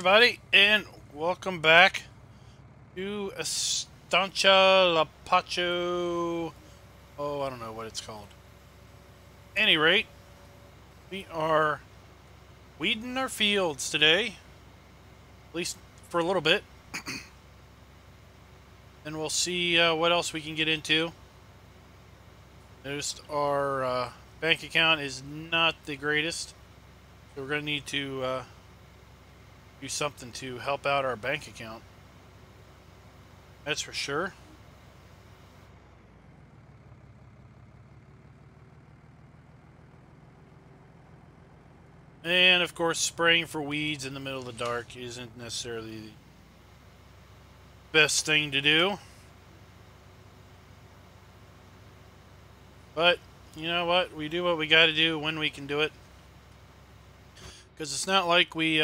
everybody, and welcome back to Estancia, Lapacho. Oh, I don't know what it's called. Any rate, we are weeding our fields today, at least for a little bit, and we'll see what else we can get into. Noticed our bank account is not the greatest, so we're going to need to do something to help out our bank account. That's for sure. And of course, spraying for weeds in the middle of the dark isn't necessarily the best thing to do. But, you know what? We do what we gotta do when we can do it. Because it's not like we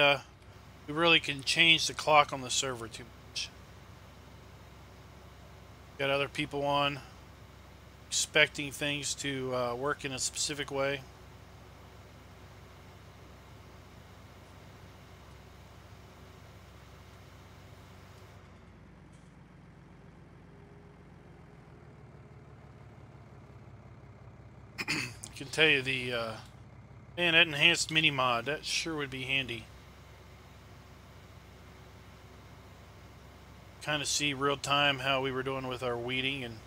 really can change the clock on the server too much. Got other people on expecting things to work in a specific way. I can tell you man, that enhanced mini mod, that sure would be handy. Kind of see real time how we were doing with our weeding and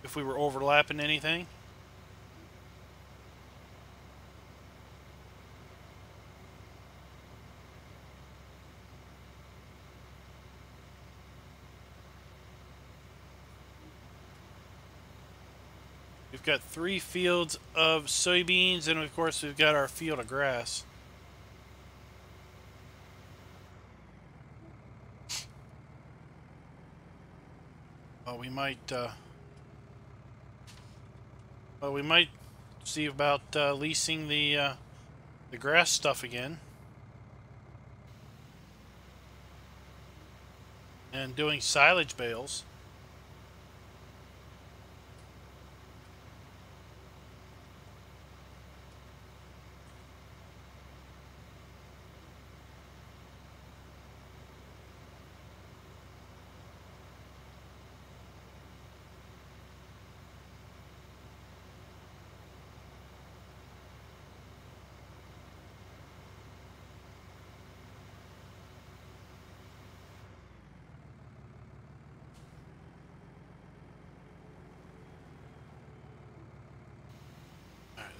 if we were overlapping anything. We've got 3 fields of soybeans, and of course we've got our field of grass. We might see about leasing the grass stuff again, and doing silage bales.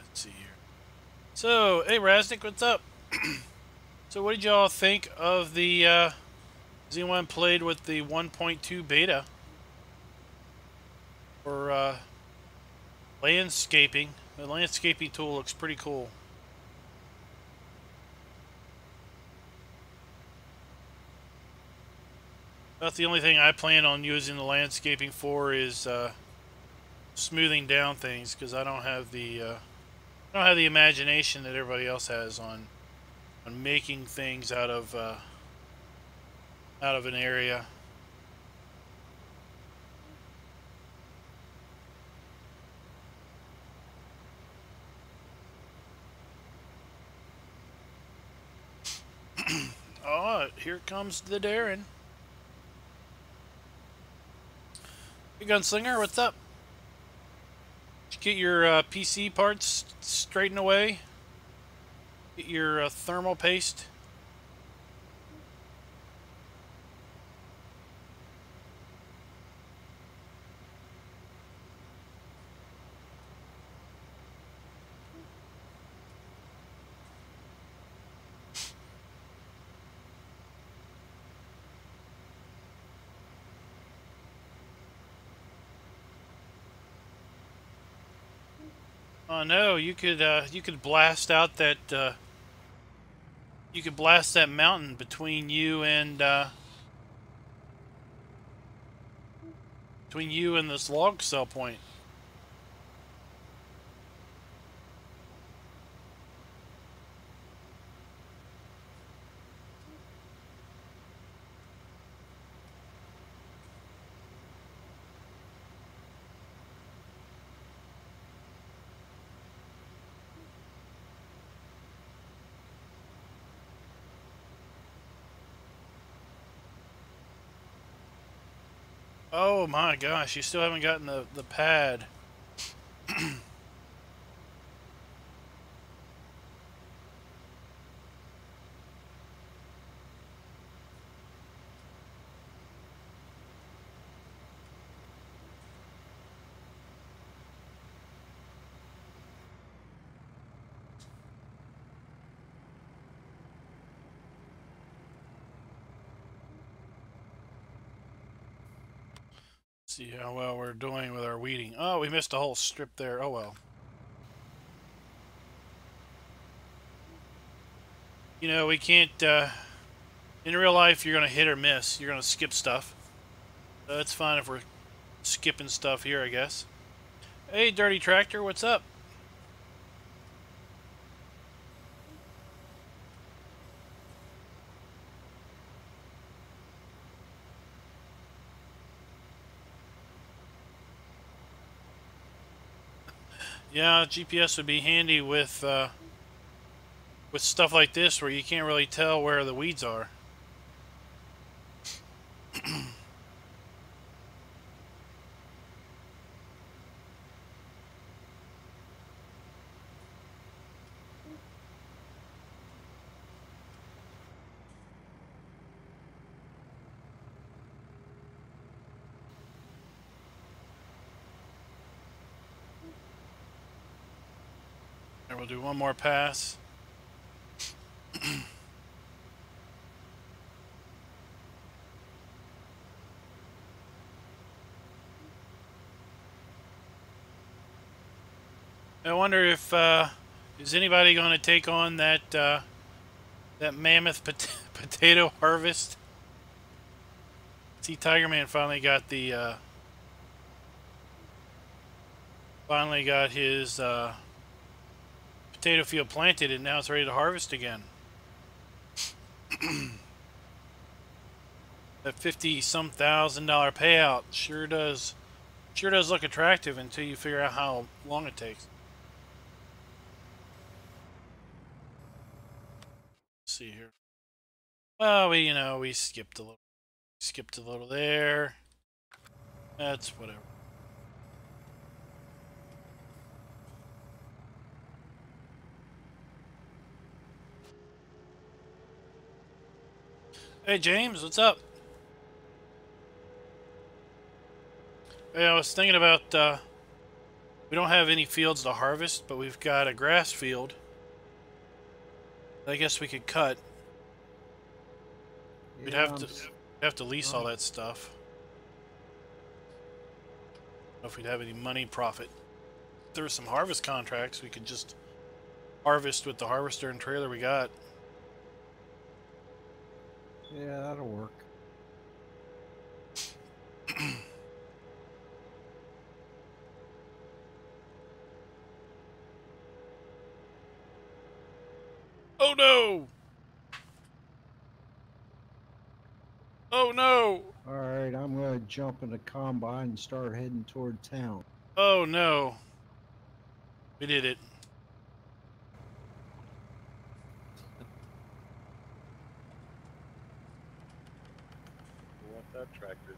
Let's see here. So, hey Raznik, what's up? So what did y'all think of the, has anyone played with the 1.2 beta for landscaping? The landscaping tool looks pretty cool. About the only thing I plan on using the landscaping for is smoothing down things, because I don't have the imagination that everybody else has on making things out of an area. Oh, here comes the Darren. Hey Gunslinger, what's up? Did you get your PC parts straightened away? Get your thermal paste? Oh no, you could blast out that you could blast that mountain between you and this log cell point. Oh my gosh, you still haven't gotten the pad. See how well we're doing with our weeding. Oh, we missed a whole strip there. Oh well. You know, we can't, in real life, you're going to hit or miss. You're going to skip stuff. So it's fine if we're skipping stuff here, I guess. Hey, Dirty Tractor, what's up? Yeah, GPS would be handy with stuff like this where you can't really tell where the weeds are. And we'll do one more pass. I wonder if is anybody going to take on that that mammoth potato harvest? See, Tiger Man finally got the his potato field planted, and now it's ready to harvest again. That 50-some thousand dollar payout sure does look attractive until you figure out how long it takes. Let's see here. Well, we skipped a little there. That's whatever. Hey James, what's up? Hey, I was thinking about we don't have any fields to harvest, but we've got a grass field. I guess we could cut. We'd Yeah, have to lease all that stuff. I don't know if we'd have any money profit. If there were some harvest contracts, we could just harvest with the harvester and trailer we got. yeah, that'll work. Oh no! Oh no! All right, I'm going to jump in the combine and start heading toward town. Oh no! We did it. Want that tractor?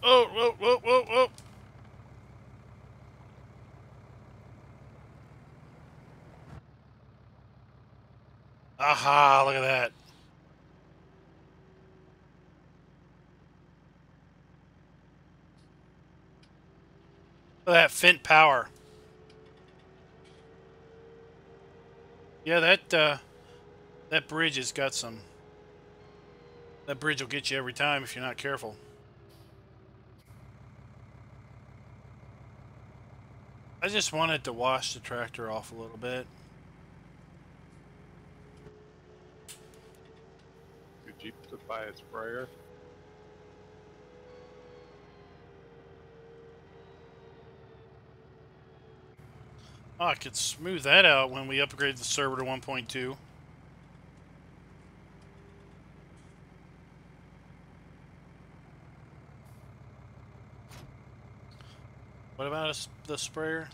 Oh, whoa, whoa, whoa, whoa! Aha, look at that. Look at that Fint power. Yeah, that bridge has got some. That bridge will get you every time if you're not careful. I just wanted to wash the tractor off a little bit. Too cheap to buy a sprayer. Oh, I could smooth that out when we upgrade the server to 1.2. What about the sprayer?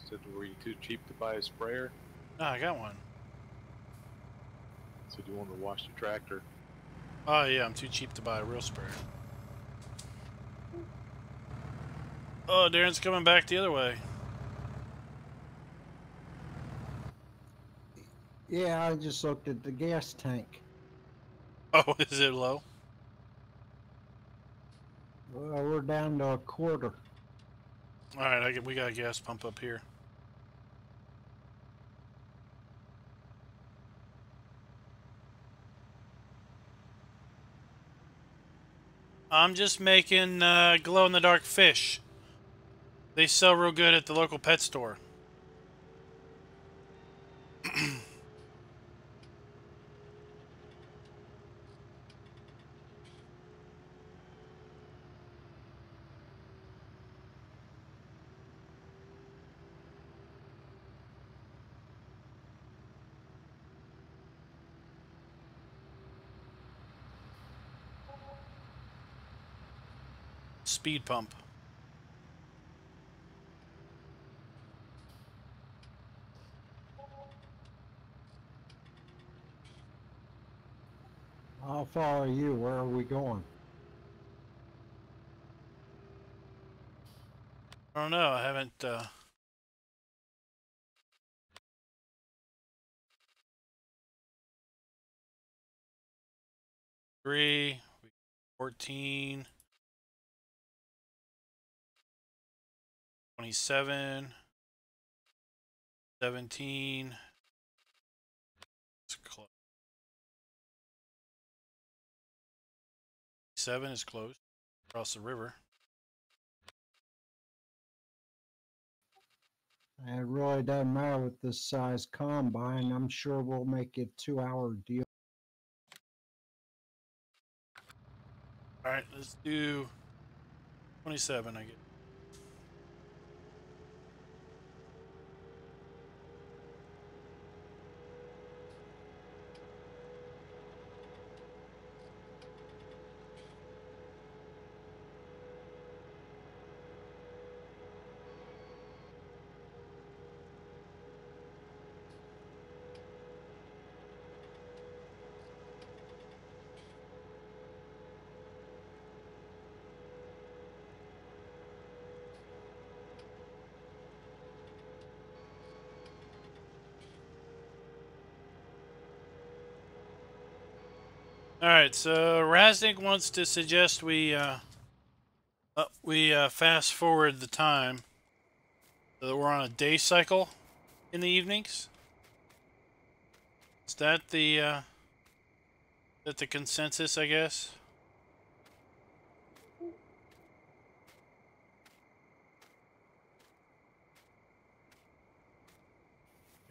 Said, were you too cheap to buy a sprayer? Ah, I got one. So do you want to wash the tractor? Oh yeah, I'm too cheap to buy a real sprayer. Oh, Darren's coming back the other way. Yeah, I just looked at the gas tank. Oh, is it low? Well, we're down to a quarter. All right, we got a gas pump up here. I'm just making glow-in-the-dark fish. They sell real good at the local pet store. Speed pump. I'll follow you. Where are we going? I don't know. I haven't. 3, 14, 27, 17. It's close. 7 is close. Across the river. It really doesn't matter with this size combine. I'm sure we'll make it 2-hour deal. All right, let's do 27. I get. All right, so Raznik wants to suggest we fast forward the time so that we're on a day cycle in the evenings. Is that the consensus, I guess?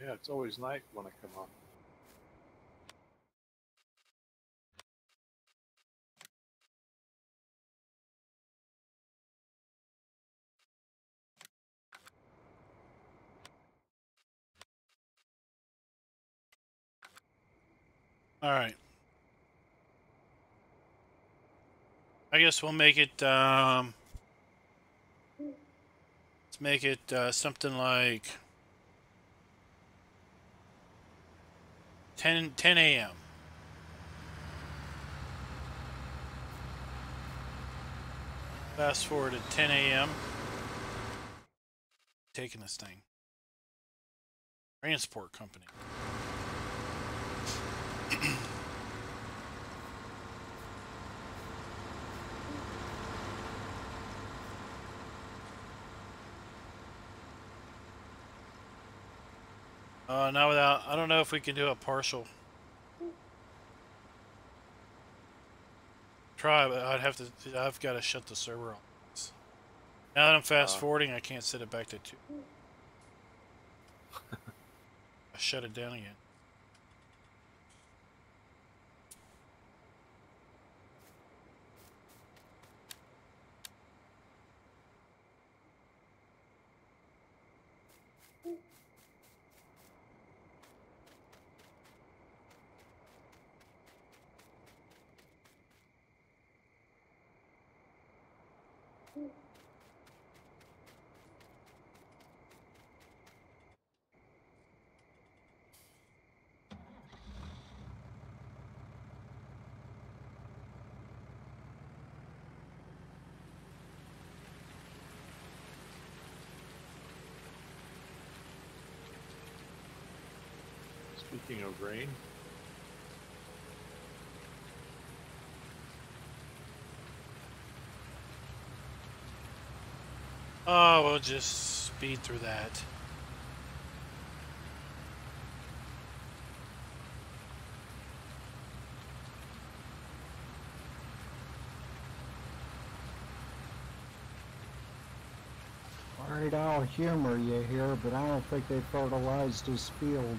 Yeah, it's always night when I come on. All right. I guess we'll make it. Let's make it something like 10 a.m. Fast forward to 10 a.m. Taking this thing. Transport company. Not without. I don't know if we can do a partial. Try, but I'd have to. I've got to shut the server off. Now that I'm fast forwarding, I can't set it back to 2. I shut it down again. Speaking of rain, Oh, we'll just speed through that. All right, I'll humor you here, but I don't think they fertilized his field.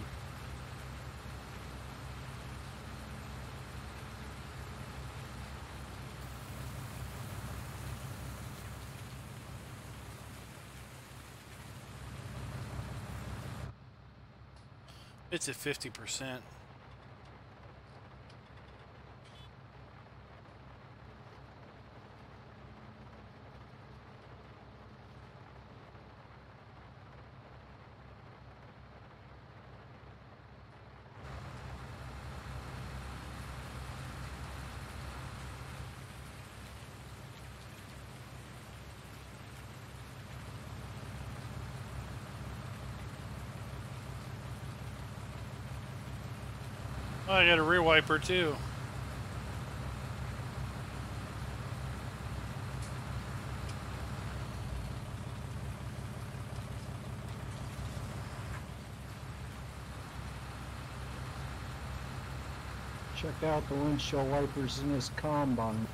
It's at 50%. Oh, I got a rear wiper too. Check out the windshield wipers in this combine.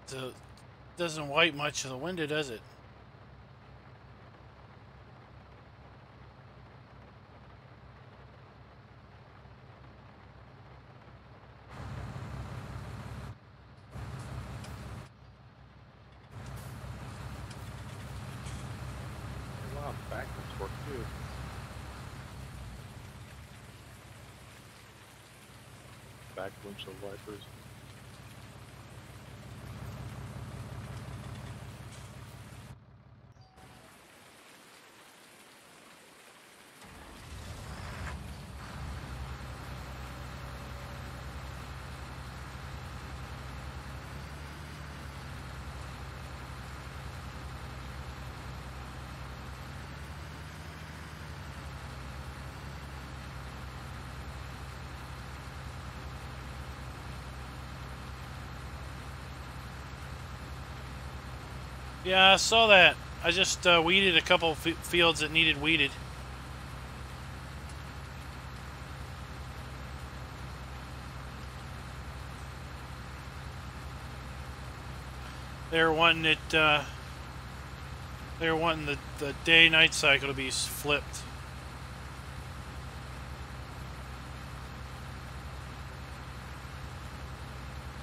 So it doesn't wipe much of the window, does it? a lot of backwards work too. Back windshield wipers. Yeah, I saw that. I just weeded a couple fields that needed weeded. They were wanting it. They were wanting the day-night cycle to be flipped.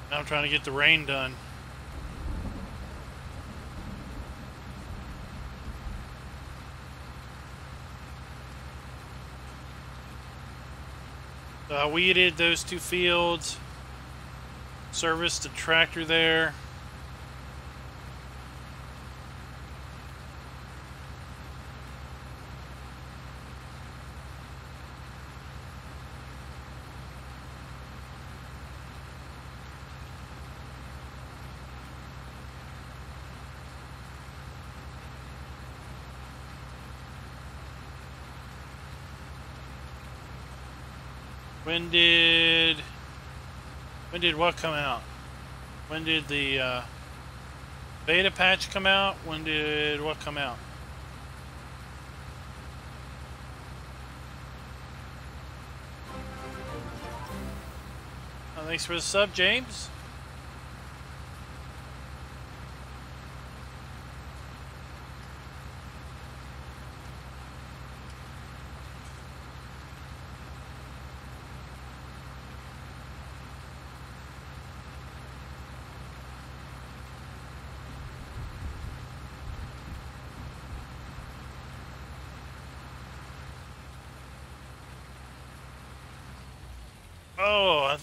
Now I'm trying to get the rain done. So I weeded those two fields, serviced the tractor there. When did what come out? When did the beta patch come out? When did what come out? Oh, thanks for the sub, James. Oh, I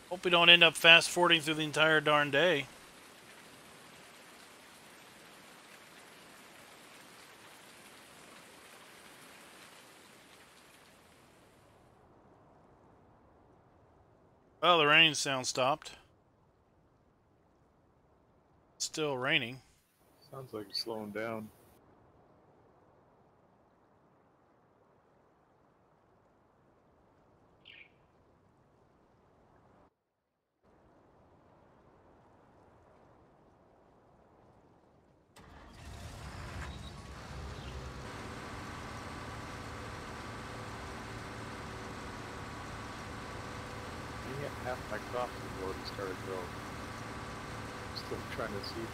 hope we don't end up fast forwarding through the entire darn day. Well, the rain sound stopped. It's still raining. Sounds like it's slowing down. Yeah, half my crops have already started growing. Still trying to seed it.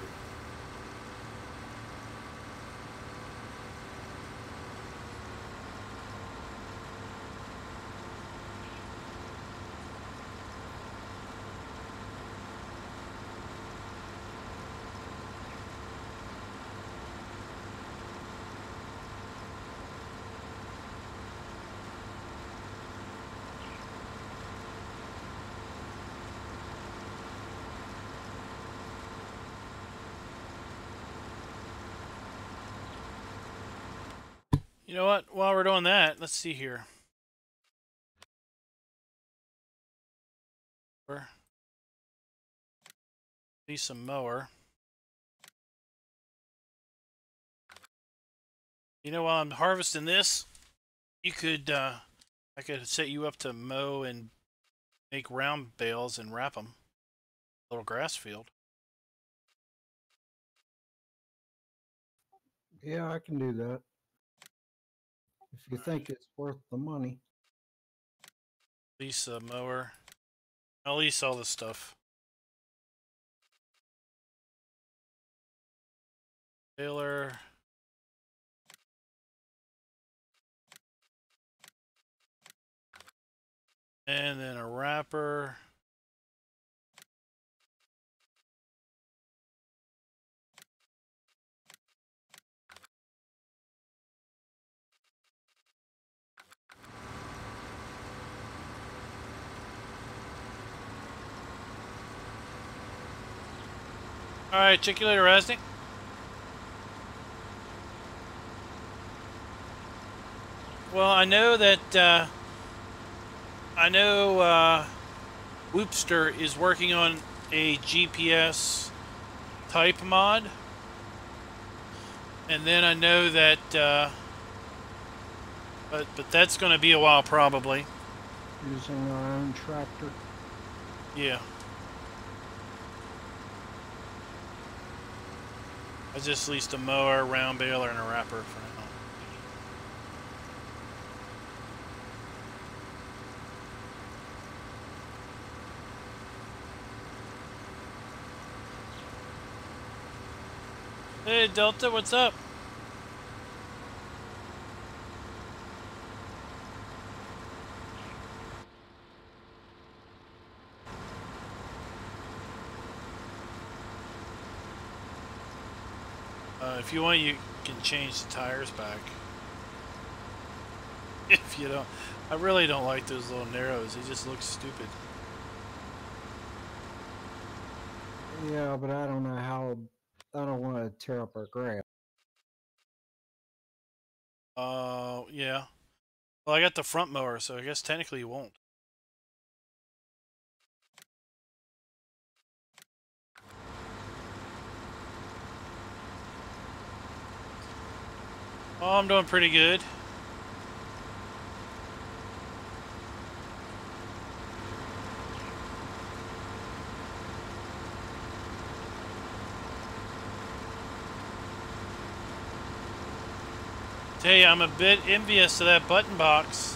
You know what? While we're doing that, let's see here. See some mower. You know, while I'm harvesting this, you could, I could set you up to mow and make round bales and wrap them. Little grass field. Yeah, I can do that. If you think it's worth the money. Lease a mower. I'll lease all this stuff. Baler. And then a wrapper. Alright, check you later, Resnick. Well, I know that, Whoopster is working on a GPS type mod. And then I know that, but that's going to be a while probably. Using our own tractor. Yeah. I just leased a mower, round baler, and a wrapper for now. Hey Delta, what's up? If you want, you can change the tires back. If you don't, I really don't like those little narrows. They just look stupid. Yeah, but I don't know how. I don't want to tear up our grass. Yeah. Well, I got the front mower, so I guess technically you won't. Oh, I'm doing pretty good. Tell you, I'm a bit envious of that button box.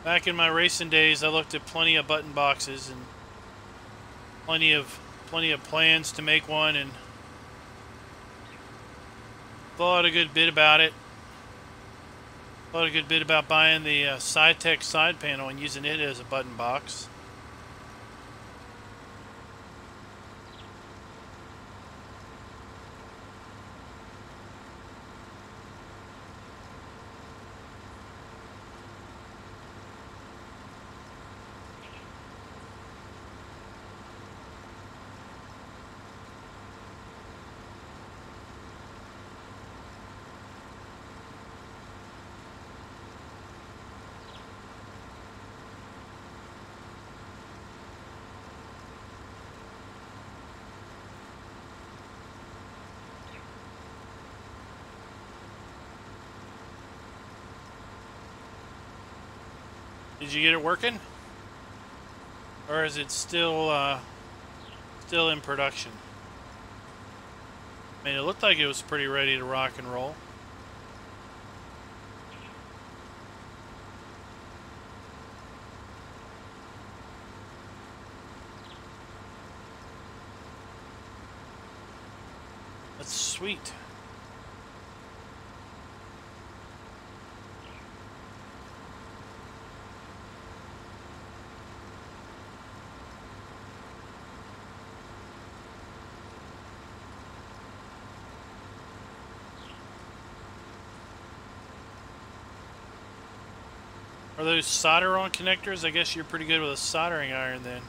Back in my racing days, I looked at plenty of button boxes and plenty of plans to make one, and thought a good bit about it. Thought a good bit about buying the SciTech side panel and using it as a button box. Did you get it working? Or is it still still in production? I mean, it looked like it was pretty ready to rock and roll. That's sweet. Are those solder on connectors? I guess you're pretty good with a soldering iron then.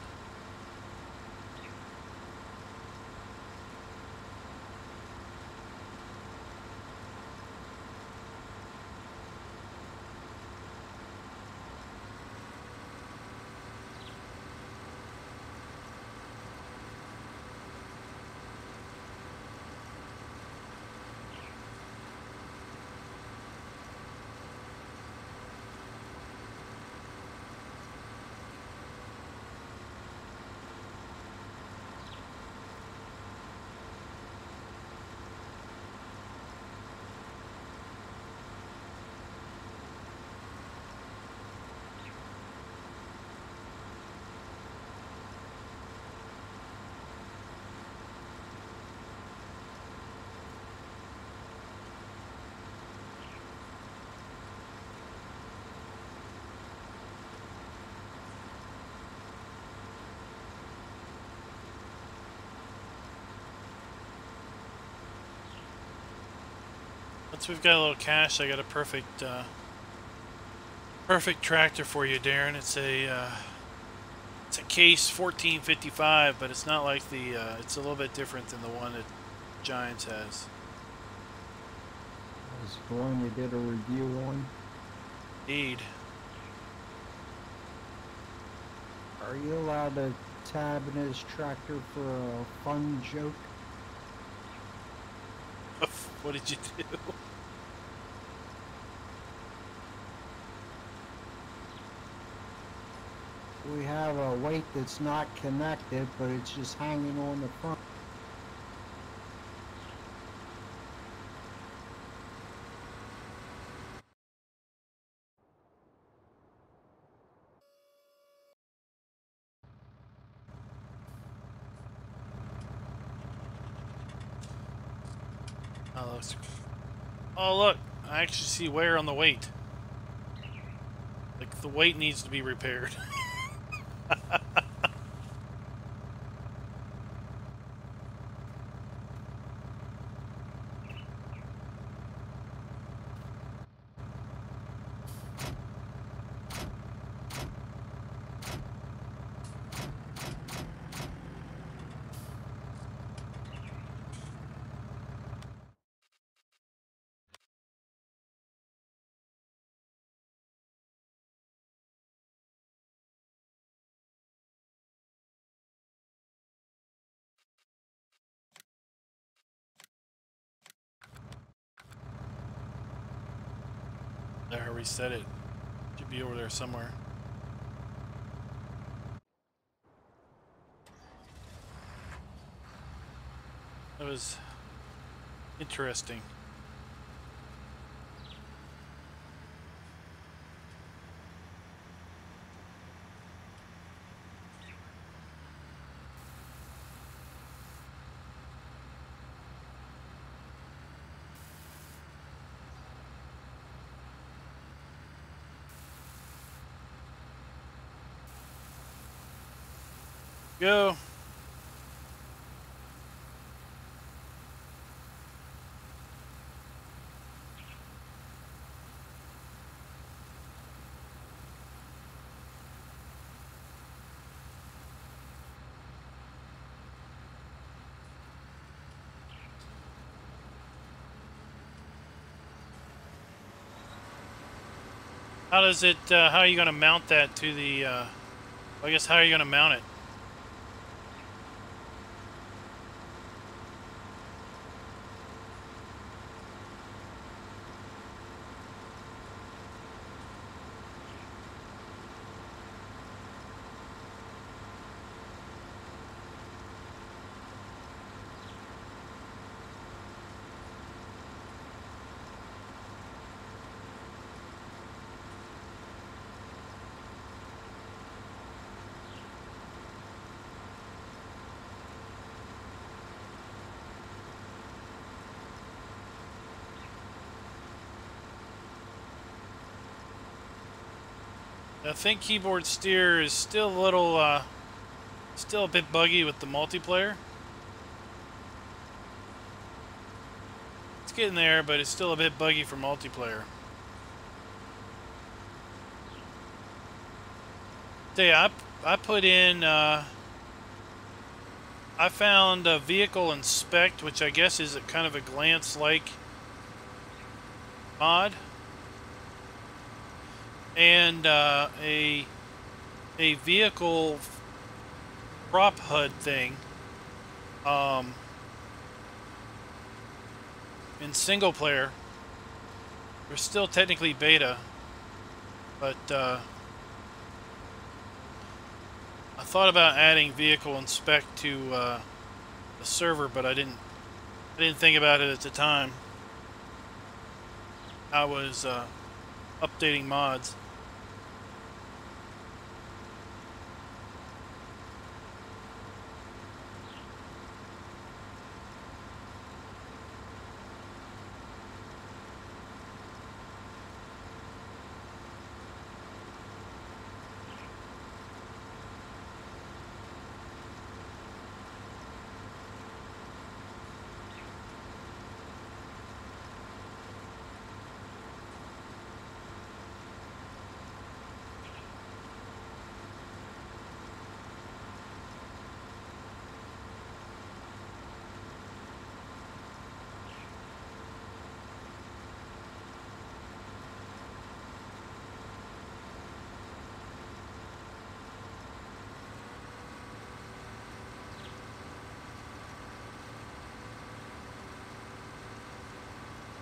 Once we've got a little cash, I got a perfect perfect tractor for you, Darren. It's a Case 1455, but it's not like the it's a little bit different than the one that Giants has. That's the one you did a review on. Indeed. Are you allowed to tab in his tractor for a fun joke? What did you do? We have a weight that's not connected, but it's just hanging on the front. Oh, look. I actually see wear on the weight. Like, the weight needs to be repaired. There, I reset it. Should be over there somewhere. That was interesting. Go. How does it, how are you going to mount that to the, I guess how are you going to mount it? I think keyboard steer is still a little, still a bit buggy with the multiplayer. It's getting there, but it's still a bit buggy for multiplayer. So yeah, I put in, I found a vehicle inspect, which I guess is a kind of a glance-like mod, and a vehicle prop HUD thing in single player. They're still technically beta, but I thought about adding vehicle inspect to the server, but I didn't think about it at the time. I was updating mods.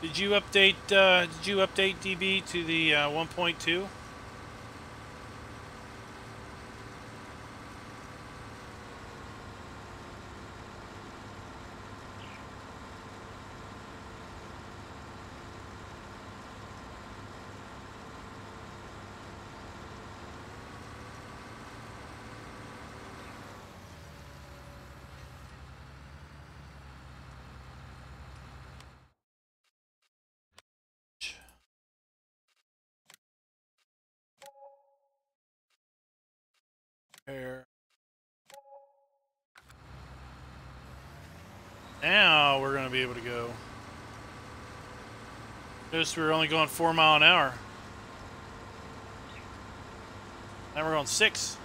Did you update DB to the 1.2? There. Now we're going to be able to go. Notice we were only going 4 miles an hour. Now we're going 6.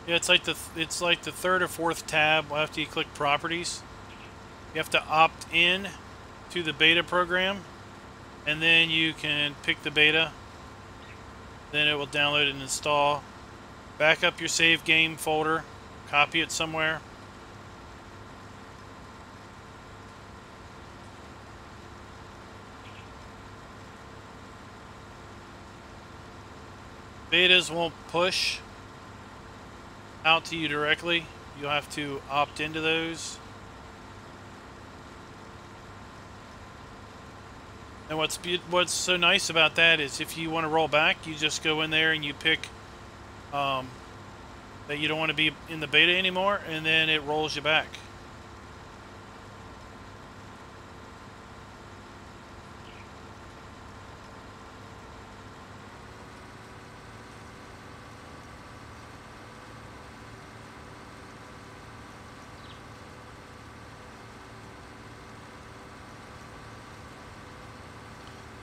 Yeah, it's like the third or fourth tab after you click properties. You have to opt in to the beta program, and then you can pick the beta. Then it will download and install. Back up your save game folder, copy it somewhere. Betas won't push out to you directly. You'll have to opt into those. And what's so nice about that is if you want to roll back, you just go in there and you pick that you don't want to be in the beta anymore, and then it rolls you back.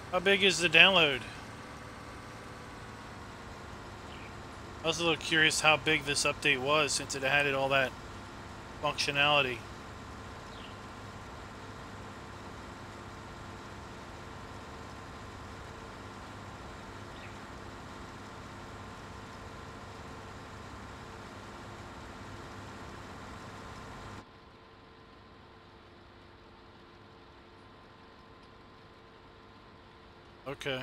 How big is the download? I was a little curious how big this update was since it added all that functionality. Okay.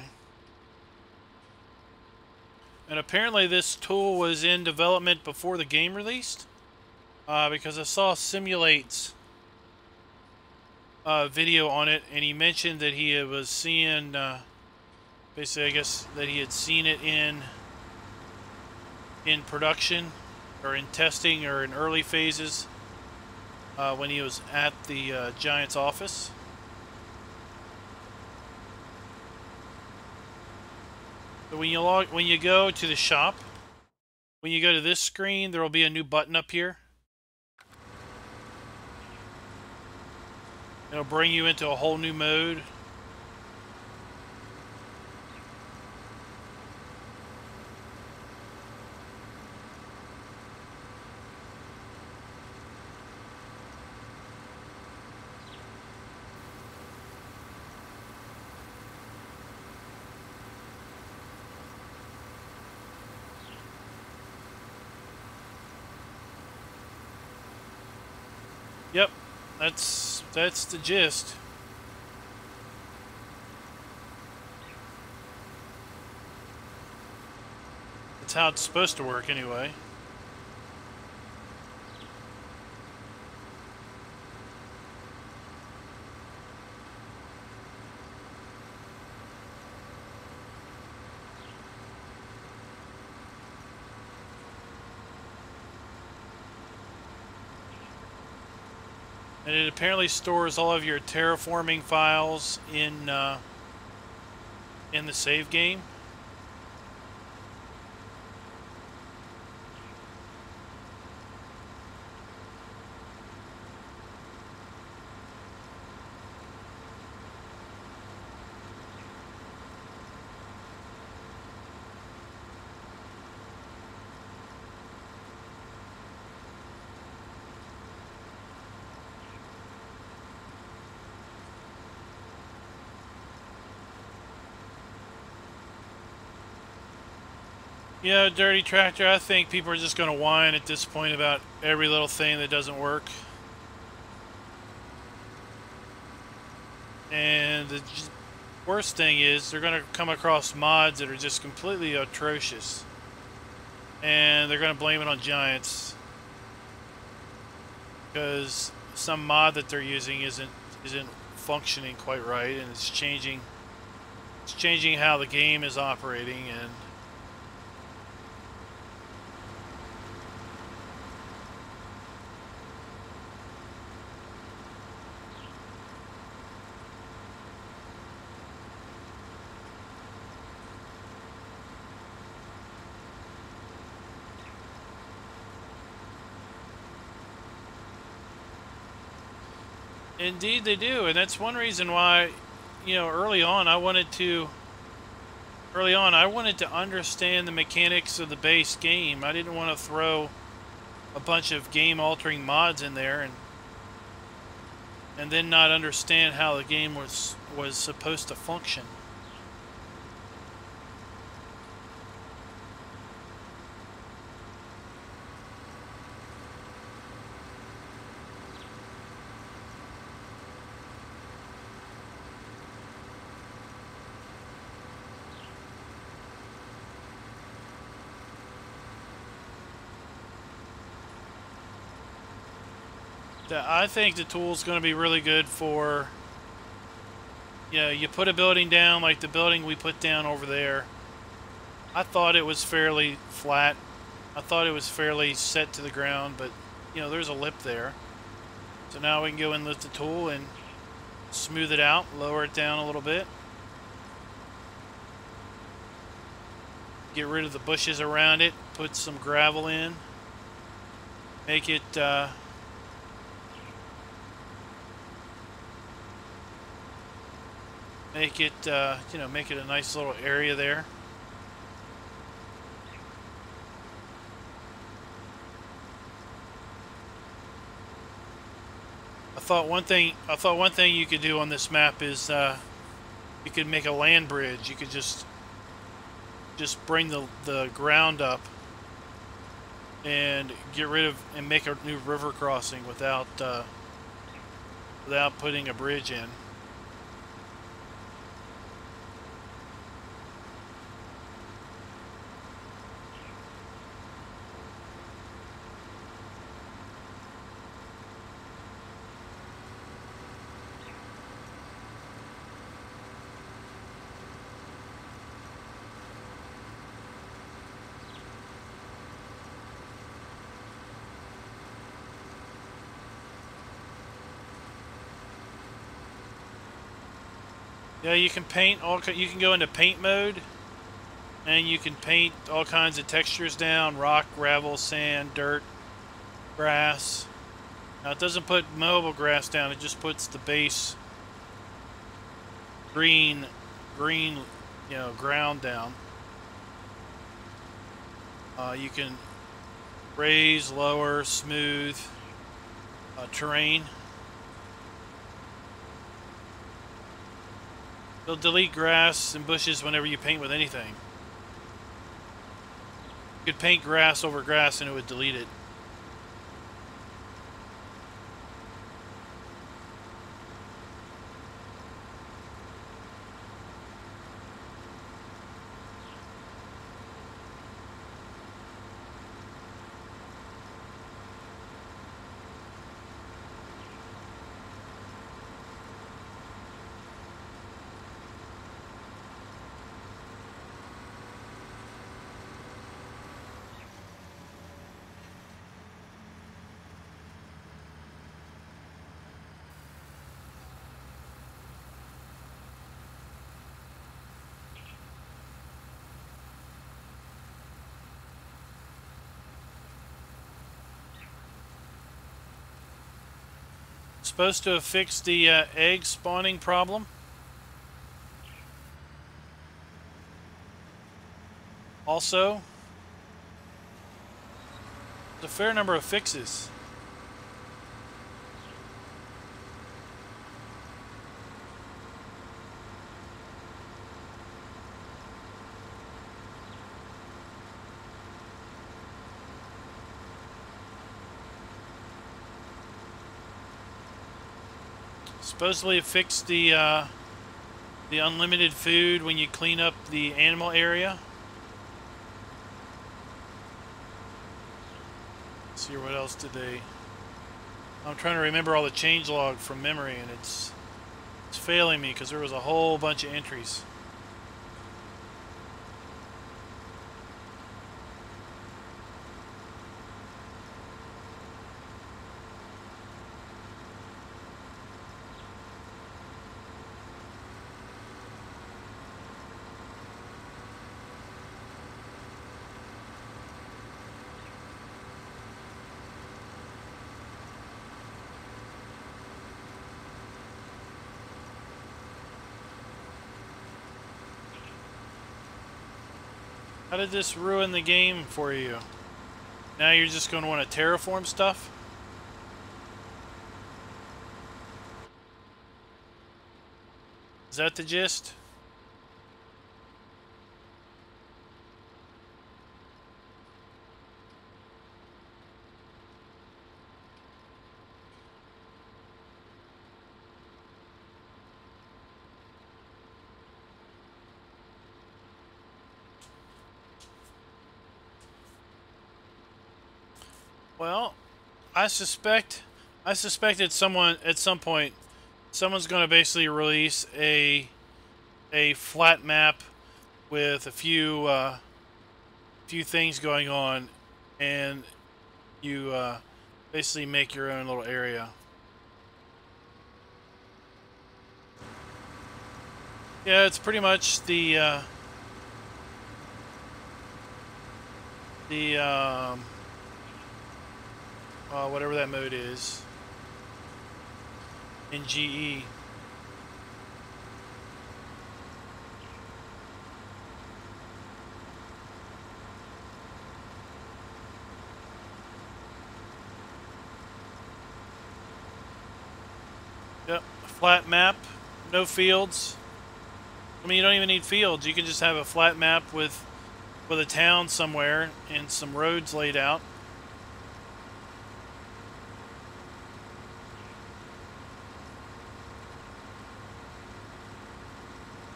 And apparently this tool was in development before the game released, because I saw Simulate's video on it, and he mentioned that he was seeing, basically I guess that he had seen it in production, or in testing or in early phases when he was at the Giants office. So when you go to the shop, when you go to this screen, there will be a new button up here. It'll bring you into a whole new mode. Yep, that's the gist. That's how it's supposed to work anyway. And it apparently stores all of your terraforming files in the save game. Yeah, Dirty Tractor, I think people are just going to whine at this point about every little thing that doesn't work. And the worst thing is they're going to come across mods that are just completely atrocious. And they're going to blame it on Giants. Because some mod that they're using isn't functioning quite right, and it's changing how the game is operating. And indeed they do, and that's one reason why, you know, early on I wanted to understand the mechanics of the base game. I didn't want to throw a bunch of game-altering mods in there and then not understand how the game was supposed to function. I think the tool's going to be really good for, you know, you put a building down like the building we put down over there. I thought it was fairly flat. I thought it was fairly set to the ground, but, you know, there's a lip there. So now we can go in with the tool and smooth it out, lower it down a little bit. Get rid of the bushes around it, put some gravel in. Make it, you know, make it a nice little area there. I thought one thing you could do on this map is you could make a land bridge. You could just bring the ground up and get rid of and make a new river crossing without putting a bridge in. Yeah, you can paint you can go into paint mode, and you can paint all kinds of textures down: rock, gravel, sand, dirt, grass. Now it doesn't put mowable grass down; it just puts the base green, ground down. You can raise, lower, smooth terrain. It'll delete grass and bushes whenever you paint with anything. You could paint grass over grass and it would delete it. Supposed to have fixed the egg spawning problem. Also, there's a fair number of fixes. Supposedly it fixed the unlimited food when you clean up the animal area. Let's see, what else did they... I'm trying to remember all the changelog from memory, and it's failing me because there was a whole bunch of entries. How did this ruin the game for you? Now you're just going to want to terraform stuff? Is that the gist? Well, I suspected someone at some point, someone's going to basically release a flat map with a few things going on, and you basically make your own little area. Yeah, it's pretty much the whatever that mode is in GE. Yep, flat map, no fields. I mean, you don't even need fields. You can just have a flat map with a town somewhere and some roads laid out.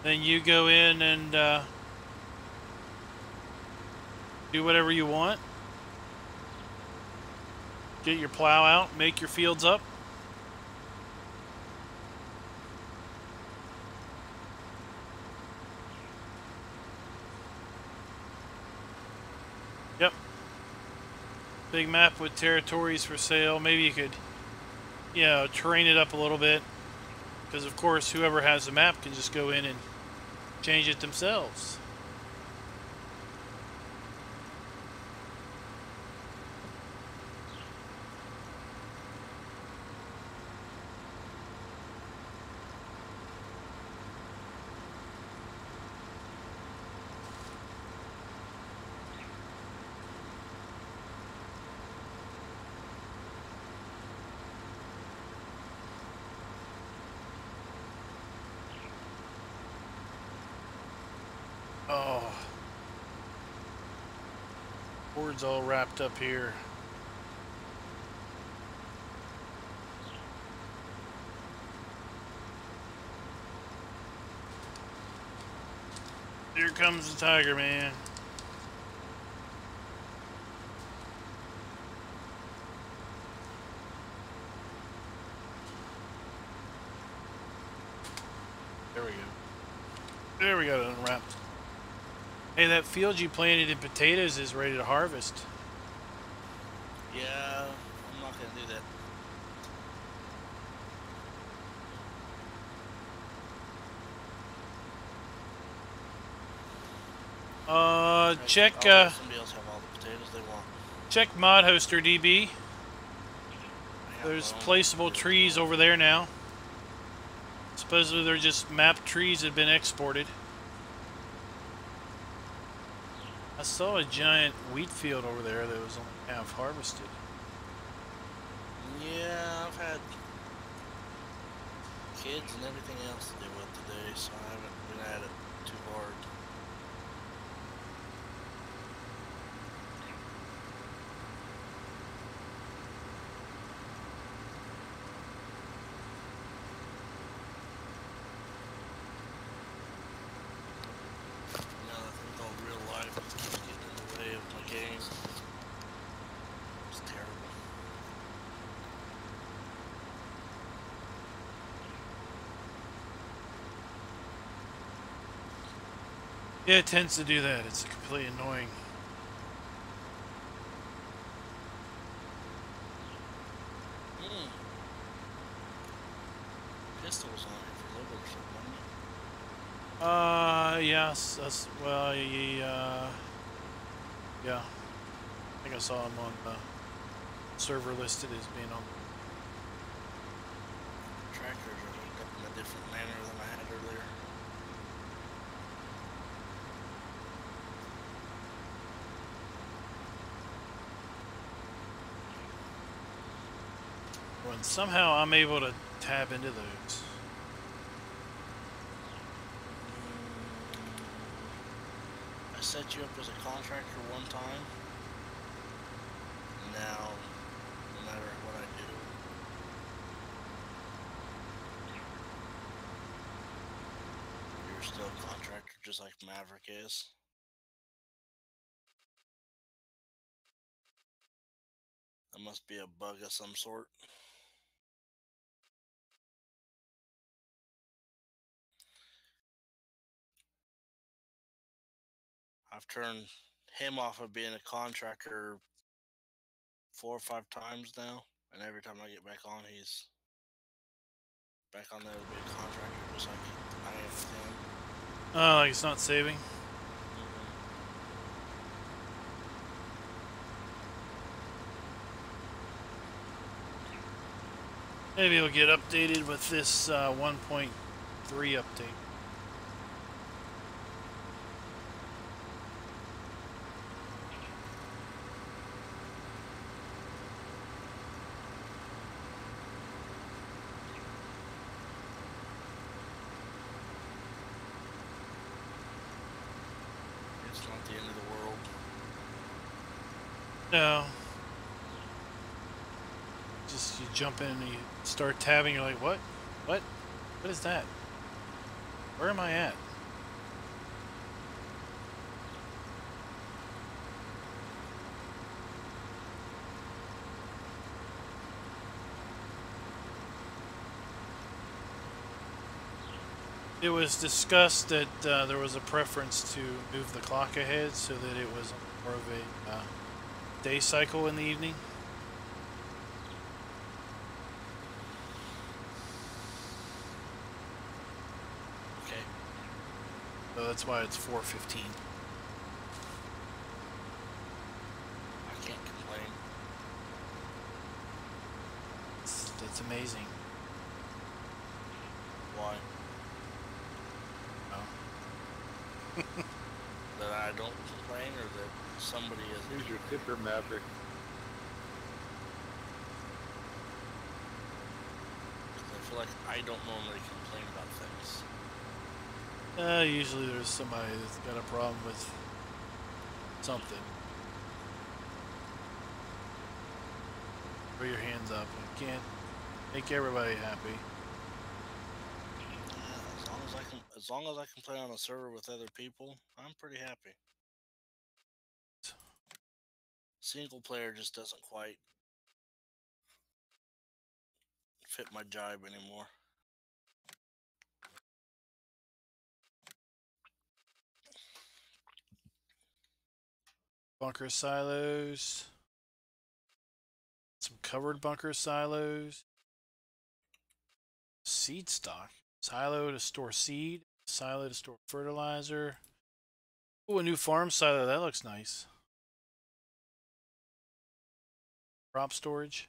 Then you go in and do whatever you want. Get your plow out, make your fields up. Yep. Big map with territories for sale. Maybe you could, you know, terrain it up a little bit. Because, of course, whoever has the map can just go in and change it themselves. Oh. Board's all wrapped up here. Here comes the tiger, man. There we go. There we got it unwrapped. Hey, that field you planted in potatoes is ready to harvest. Yeah, I'm not gonna do that. Check, I'll let somebody else have all the potatoes they want. check Mod Hoster DB. I have There's my own placeable potatoes trees as well. over there now. Supposedly they're just mapped trees that have been exported. I saw a giant wheat field over there that was only half harvested. Yeah, I've had kids and everything else to do with today, so I haven't been at it too hard. Now that things all real life it keeps getting in the way of my game. It's terrible. Yeah, it tends to do that. It's completely annoying. Pistol was on here for a little bit or something, wasn't it? Yes. Well, yeah. I think I saw him on the server listed as being on. Tractors are hooked up in a different manner than I had earlier. When somehow I'm able to tap into those. I set you up as a contractor one time. Now, no matter what I do, you're still a contractor just like Maverick is. That must be a bug of some sort. I've turned him off of being a contractor 4 or 5 times now, and every time I get back on, he's back on there to be a contractor, just like I am with him. Oh, like it's not saving. Maybe it'll get updated with this 1.3 update. It's not the end of the world. No. Just you jump in and you start tabbing, you're like, what? What? What is that? Where am I at? It was discussed that there was a preference to move the clock ahead so that it was more of a day cycle in the evening. So that's why it's 4:15. I can't complain. That's amazing. Why? Oh. That I don't complain, or that somebody is. Here's your tipper, Maverick. I feel like I don't normally complain about things. Usually there's somebody that's got a problem with something. Throw your hands up. You can't make everybody happy. Yeah, as long as I can play on a server with other people, I'm pretty happy. Single player just doesn't quite fit my jibe anymore. Bunker silos. Some covered bunker silos. Seed stock. Silo to store seed. Silo to store fertilizer. Oh, a new farm silo. That looks nice. Crop storage.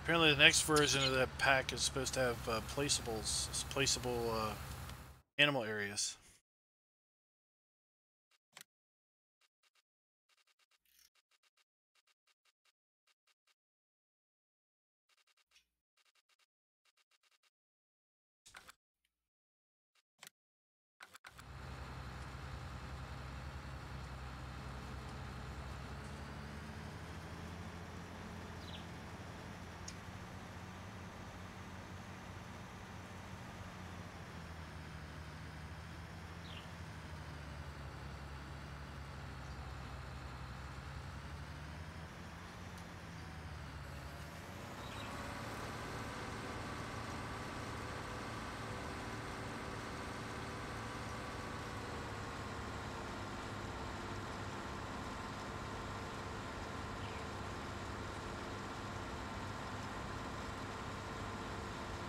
Apparently the next version of that pack is supposed to have placeable animal areas.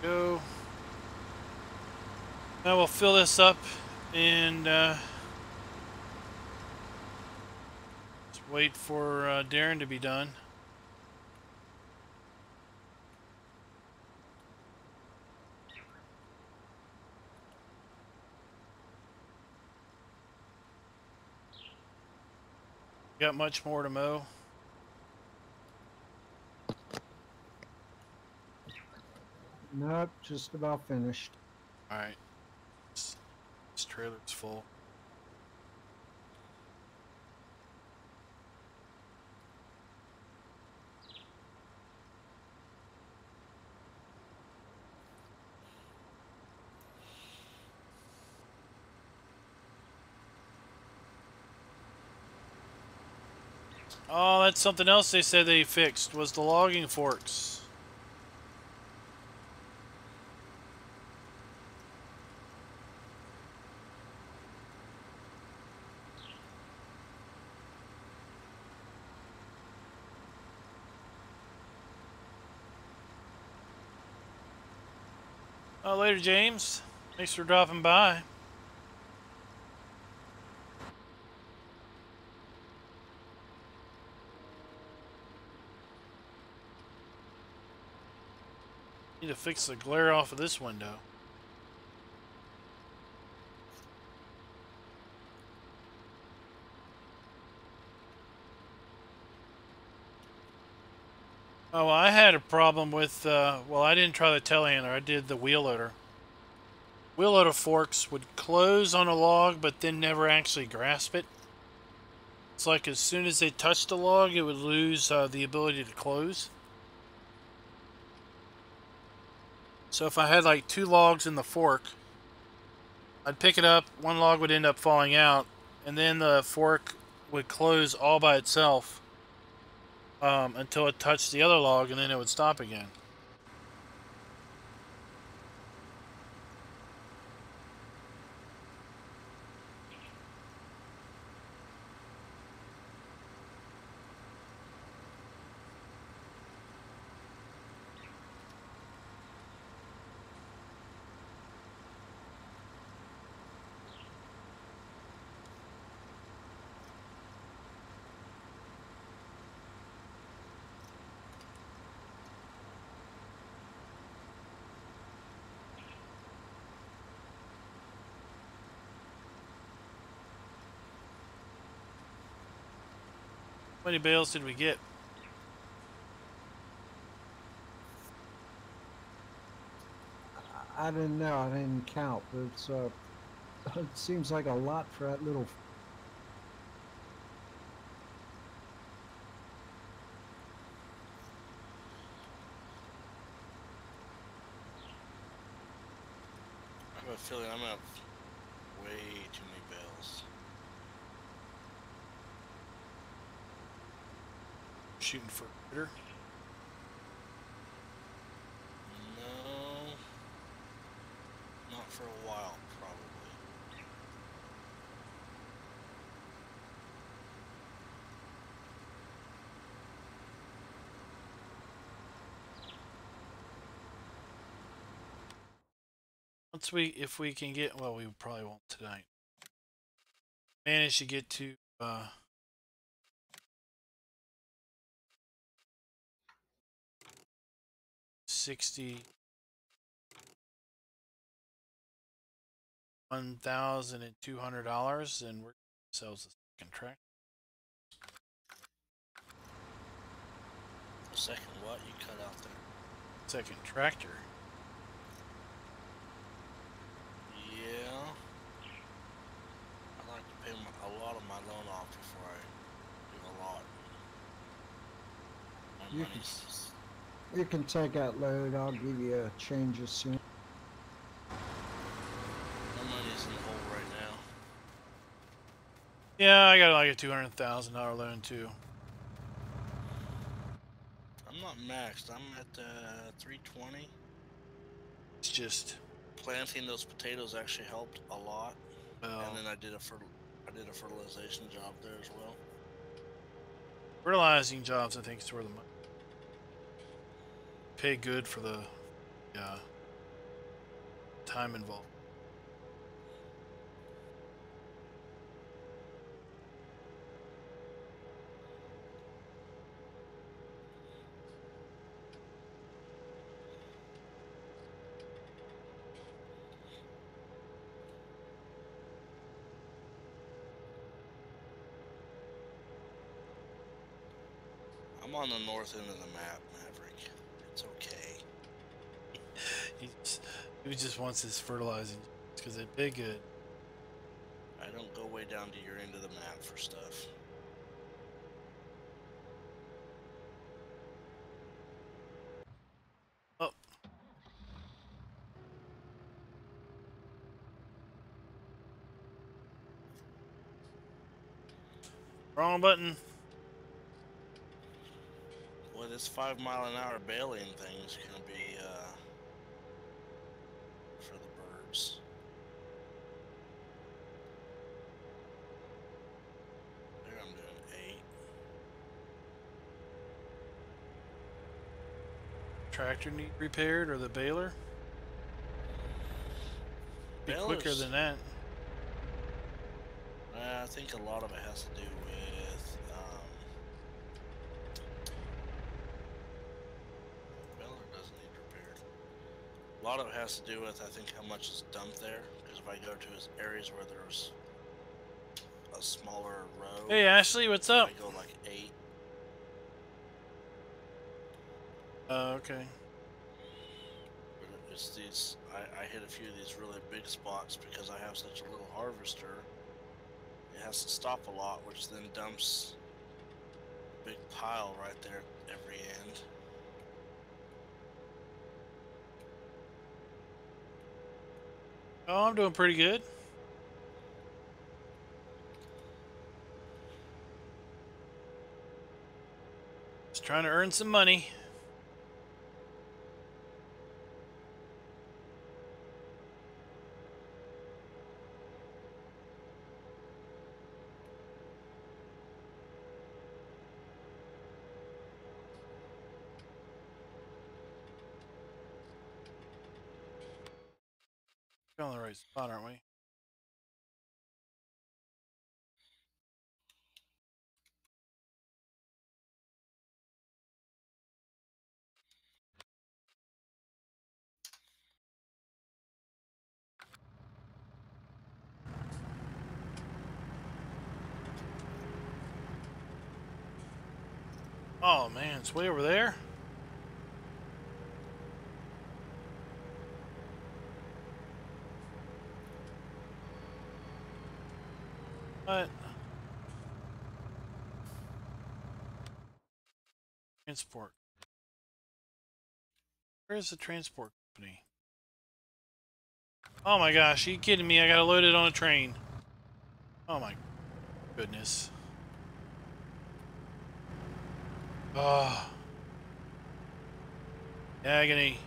Go. Now we'll fill this up and just wait for Darren to be done. Got much more to mow? Nope, just about finished. Alright. This trailer's full. Oh, that's something else they said they fixed, was the logging forks. Oh, later, James. Thanks for dropping by. Need to fix the glare off of this window. Oh, I had a problem with, well, I didn't try the telehandler. I did the wheel loader. Wheel loader forks would close on a log, but then never actually grasp it. It's like as soon as they touched the log, it would lose the ability to close. So if I had like 2 logs in the fork, I'd pick it up, one log would end up falling out, and then the fork would close all by itself until it touched the other log, and then it would stop again. How many bales did we get? I didn't know. I didn't count, but it's it seems like a lot for that little. I have a feeling I'm gonna have way too many bales. Shooting for critter. No, not for a while, probably. If we can get, well, we probably won't tonight. Manage to get to $61,200, and we're ourselves a second track. A second, what you cut out there? Second tractor. Yeah. I'd like to pay a lot of my loan off before I do a lot. My You can, money's you can take that load. I'll give you a change as soon. my money's in the hole right now. Yeah, I got like a $200,000 loan too. I'm not maxed. I'm at 320. It's just Planting those potatoes actually helped a lot, well, and then I did a fertilization job there as well. fertilizing jobs. I think is where the money pay good for the time involved. I'm on the north end of the map, Maverick. It's okay. He just wants his fertilizing because they pay good. I don't go way down to your end of the map for stuff. Oh. Wrong button. Boy, this 5-mile-an-hour baling thing is gonna be for the birds. There I'm doing 8. Tractor need repaired or the baler? Be quicker Balers, than that. I think a lot of it has to do with baler doesn't need repaired. A lot of it has to do with, I think, how much is dumped there. Because if I go to areas where there's a smaller road, Hey Ashley, what's up? I go like 8. Okay. But it's these, I hit a few of these really big spots because I have such a little harvester. It has to stop a lot, which then dumps a big pile right there at every end. Oh, I'm doing pretty good. Just trying to earn some money. We're on the right spot, aren't we? Oh man, it's way over there. What? Transport. Where is the transport company? Oh my gosh, are you kidding me? I gotta load it on a train. Oh my goodness. Oh. Agony.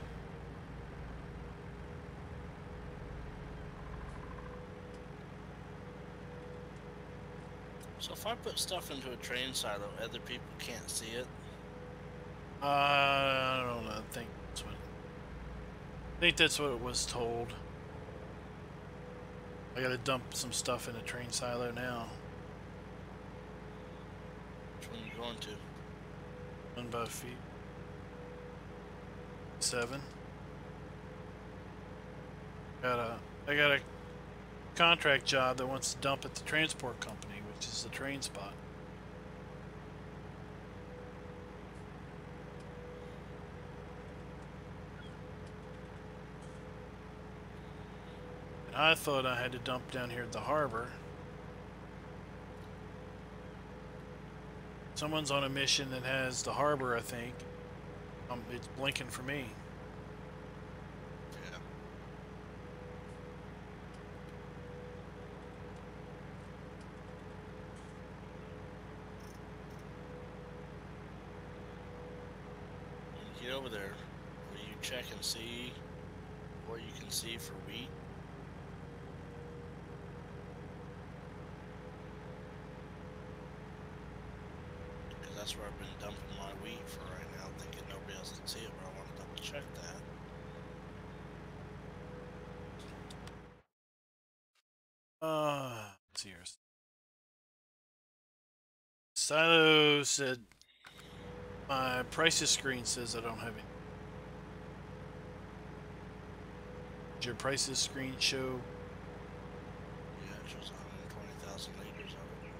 So if I put stuff into a train silo, other people can't see it. I don't know. I think that's what it was told. I gotta dump some stuff in a train silo now. Which one are you going to? 1 by feet. 7. I got a contract job that wants to dump at the transport company, which is the train spot. And I thought I had to dump down here at the harbor. Someone's on a mission that has the harbor, I think. It's blinking for me. Yeah. When you get over there, will you check and see what you can see for wheat? Because that's where I've been dumping my wheat for right now, thinking nobody else can see it, but I want to double check that. Let's see here. Silo said my prices screen says I don't have any. Does your prices screen show? Yeah, it shows 120,000 liters of it.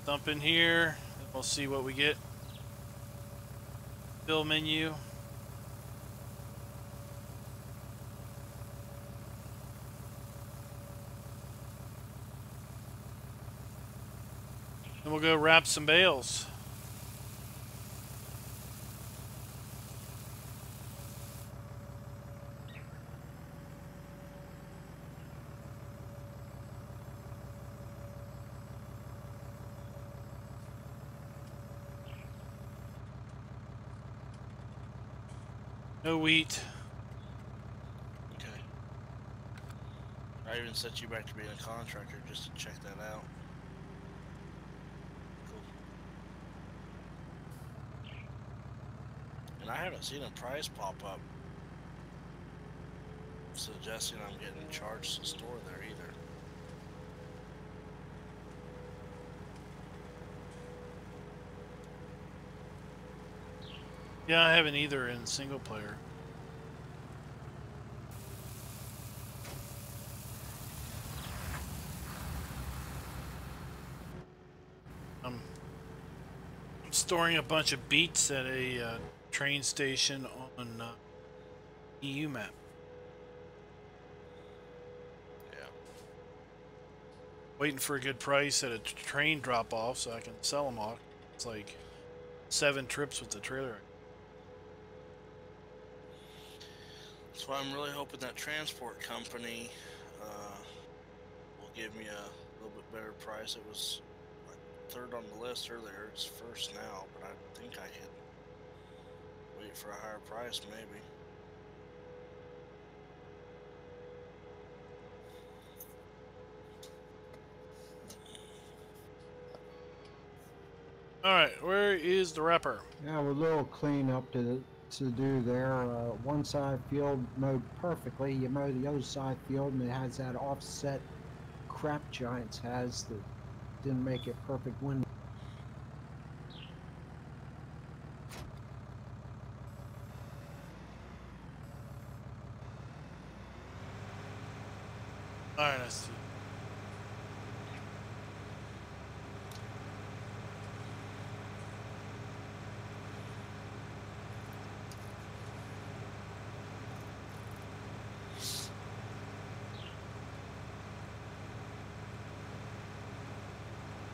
Dump in here, and we'll see what we get. Fill menu. And we'll go wrap some bales. No wheat. Okay. I even set you back to being a contractor just to check that out. Cool. And I haven't seen a price pop up suggesting I'm getting charged to store there either. Yeah, I haven't either in single player. I'm storing a bunch of beets at a train station on EU map. Yeah. Waiting for a good price at a train drop off so I can sell them all. It's like 7 trips with the trailer. So I'm really hoping that transport company will give me a little bit better price. It was like third on the list earlier. It's first now, but I think I could wait for a higher price, maybe. All right, where is the wrapper? Yeah, with a little cleanup to do there. One side field mowed perfectly. You mow the other side field, and it has that offset crap Giants has that didn't make it perfect wind. All right, I see.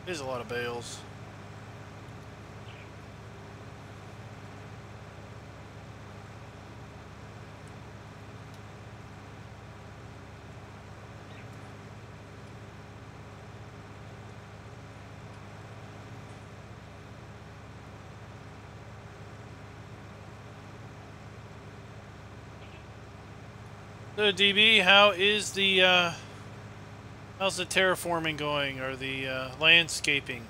There's a lot of bales. So DB, how's the terraforming going, or the landscaping?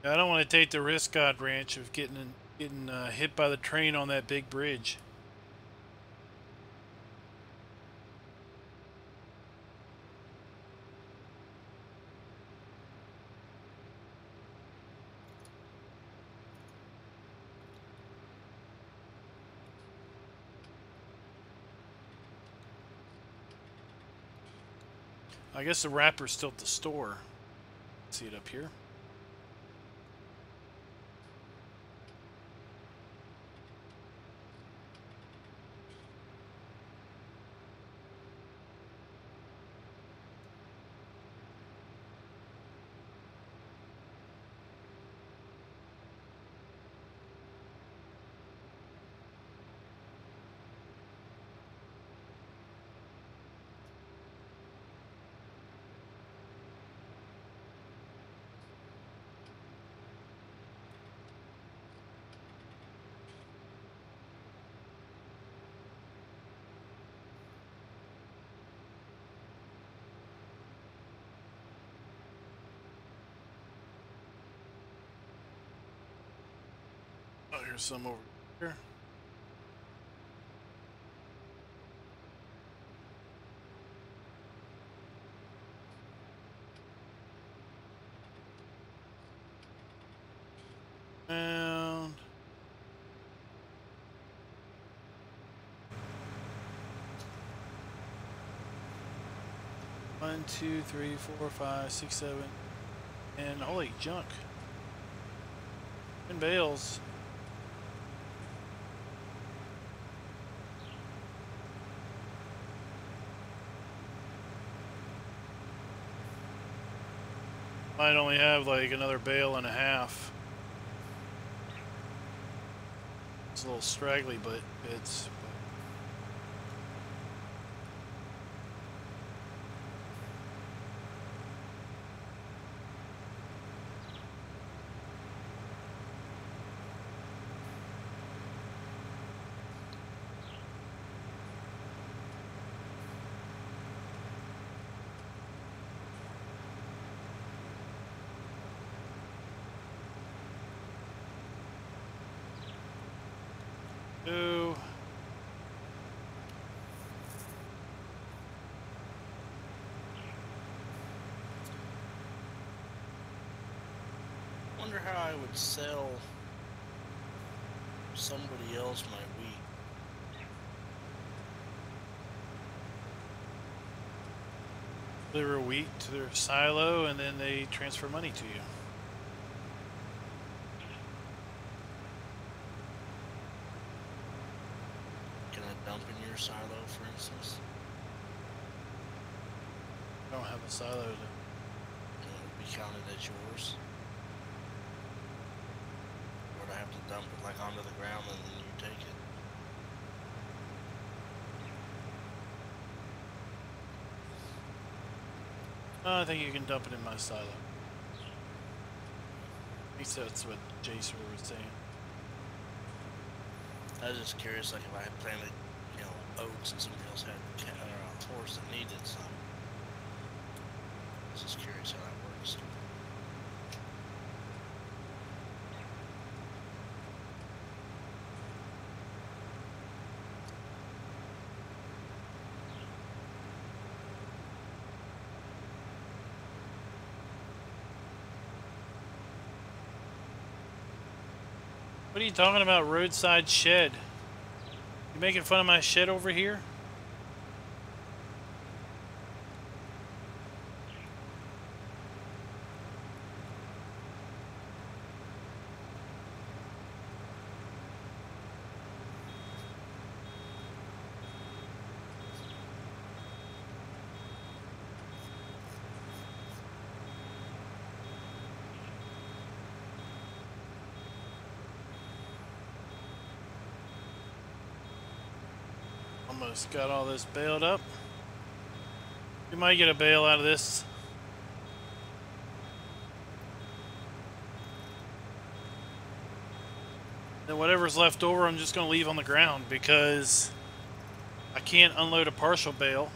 I don't want to take the risk, God Ranch, of getting hit by the train on that big bridge. I guess the wrapper's still at the store. See it up here. Oh, here's some over here. And 1, 2, 3, 4, 5, 6, 7, and holy junk. 10 bales. Might only have like another bale and a half. It's a little straggly, but it's. Two. Wonder how I would sell somebody else my wheat. Deliver wheat to their silo, and then they transfer money to you. I don't have a silo to. And it would be counted as yours. Or do I have to dump it like onto the ground and then you take it? I think you can dump it in my silo. At least that's what Jason was saying. I was just curious, like if I had planted, you know, oats and somebody else had a horse that needed some. I was just curious how that works. What are you talking about, roadside shed? You making fun of my shed over here? Almost got all this baled up. You might get a bale out of this. Then whatever's left over, I'm just going to leave on the ground because I can't unload a partial bale.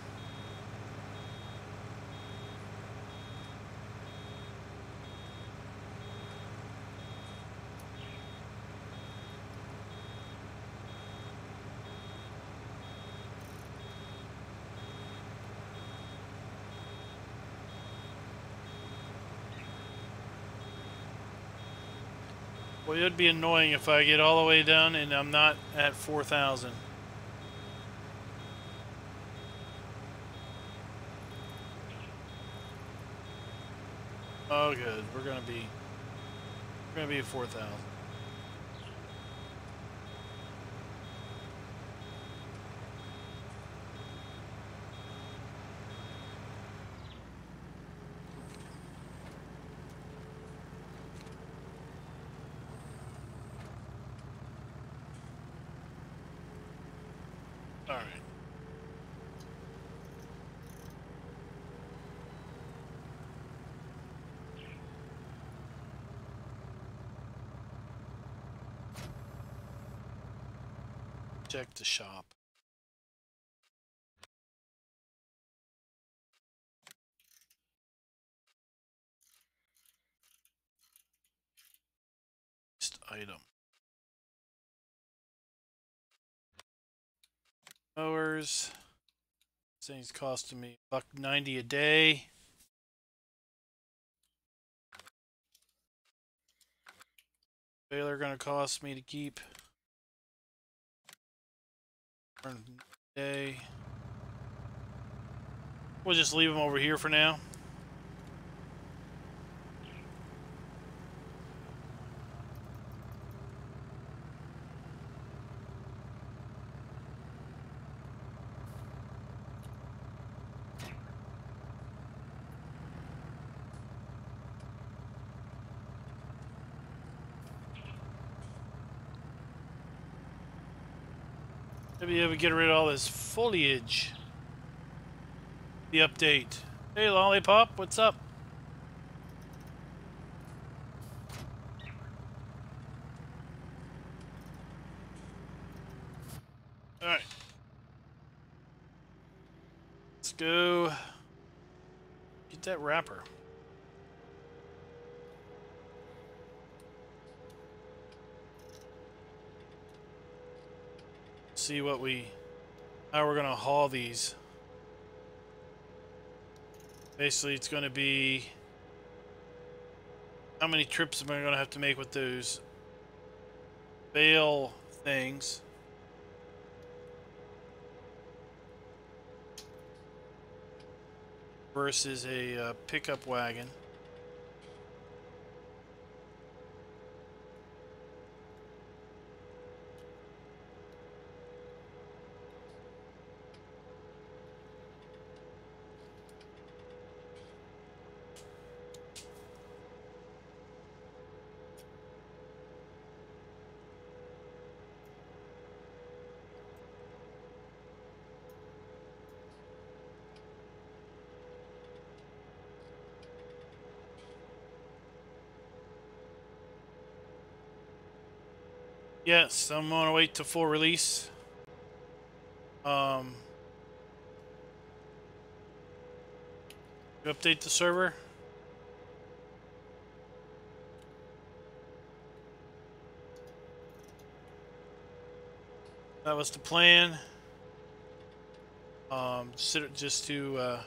Well, it would be annoying if I get all the way down and I'm not at 4,000. Oh, good. We're gonna be at 4,000. All right. Check the shop. Next item. Mowers. This thing's costing me $1.90 a day. Baler gonna cost me to keep. Day. We'll just leave them over here for now. Maybe able to get rid of all this foliage. The update. Hey, Lollipop, what's up? Alright. Let's go get that wrapper. See what how we're gonna haul these. Basically, it's gonna be how many trips am I gonna have to make with those bale things. Versus a pickup wagon. Yes, I'm gonna wait till full release. Update the server. That was the plan. Just to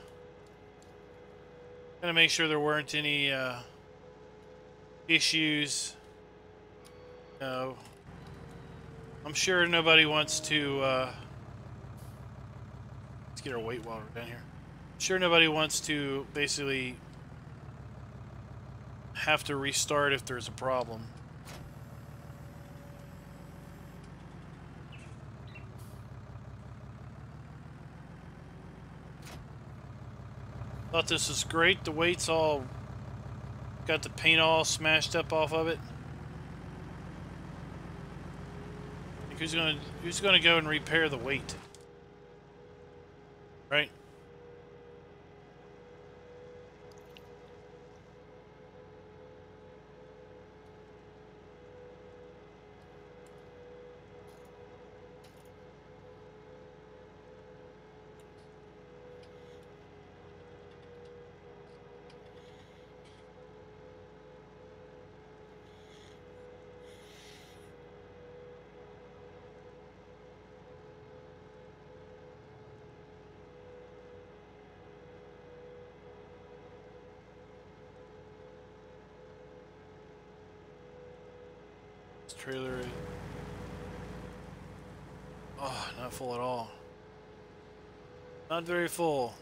kind of make sure there weren't any issues. No, I'm sure nobody wants to. Let's get our weight while we're down here. I'm sure nobody wants to basically have to restart if there's a problem. Thought this was great. The weight's all got the paint all smashed up off of it. Like who's gonna go and repair the weight? Right? This trailer. Oh, not full at all. Not very full.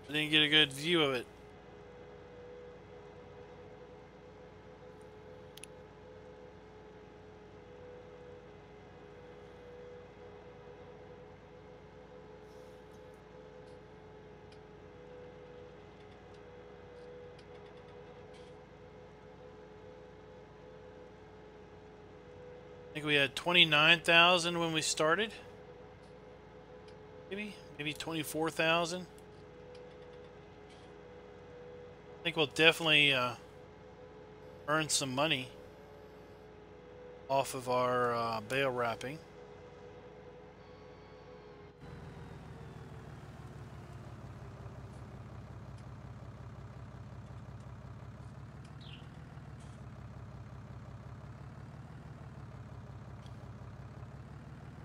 I didn't get a good view of it. I think we had 29,000 when we started. Maybe 24,000. I think we'll definitely earn some money off of our bale wrapping.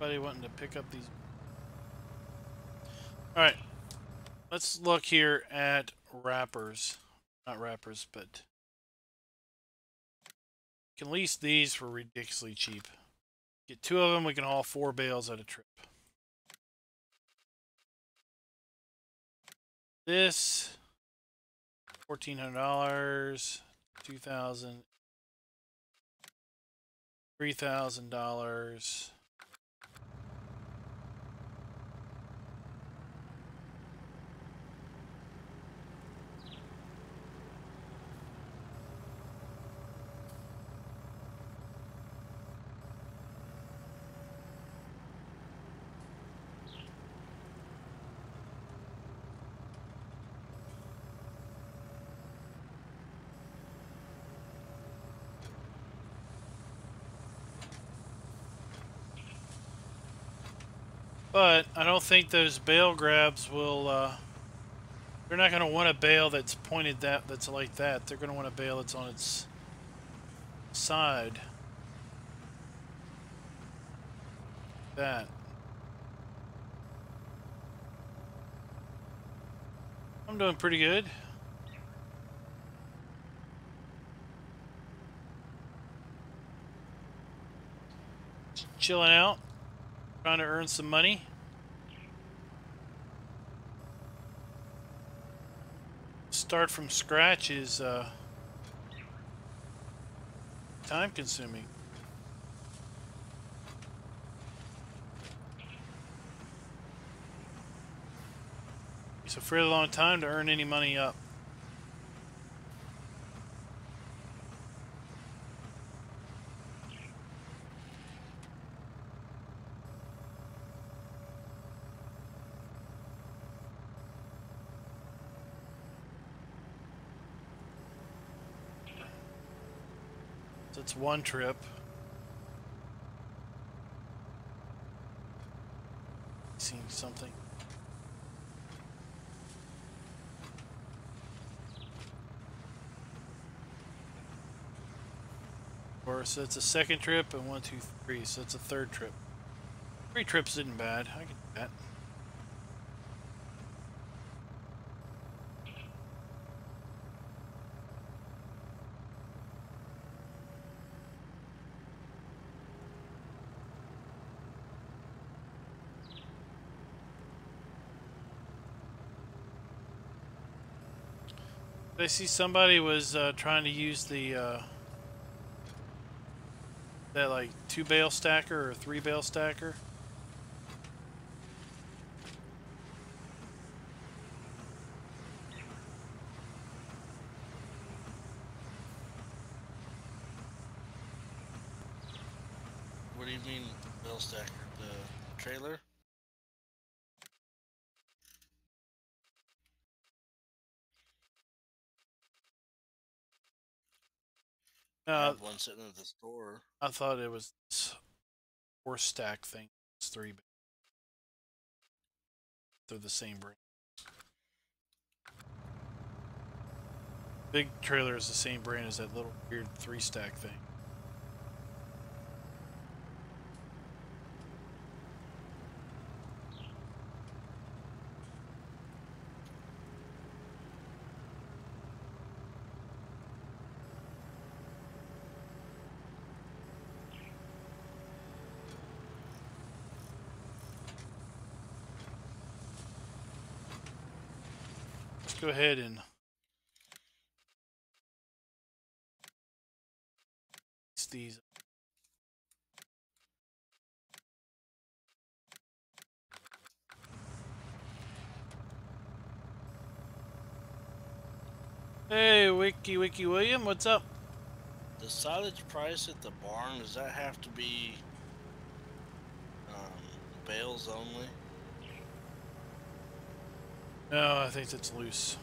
Anybody wanting to pick up these? All right, let's look here at wrappers. Not wrappers, but we can lease these for ridiculously cheap. Get 2 of them, we can haul 4 bales at a trip. This $1,400, $2,000, $3,000. But I don't think those bale grabs will, they're not going to want a bale that's pointed that's like that. They're going to want a bale that's on its side. That. I'm doing pretty good. Just chilling out. Trying to earn some money. Start from scratch is time consuming. It's a fairly long time to earn any money up. So it's one trip. Seeing something. Or so it's a second trip and 1, 2, 3. So it's a third trip. 3 trips isn't bad. I can do that. I see somebody was trying to use the that like 2 bale stacker or 3 bale stacker. What do you mean, bill stacker? The trailer? I have one sitting at the store. I thought it was this 4 stack thing. It's 3. They're the same brand. Big trailer is the same brand as that little weird 3 stack thing. Let's go ahead and these. Hey, Wiki William, what's up? The silage price at the barn, does that have to be bales only? No, I think that's loose.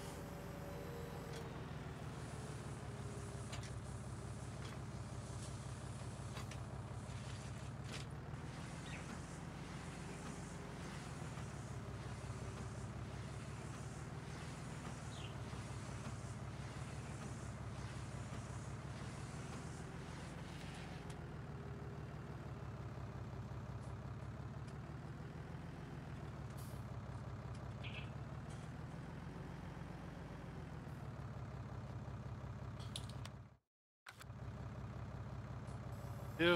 Yeah.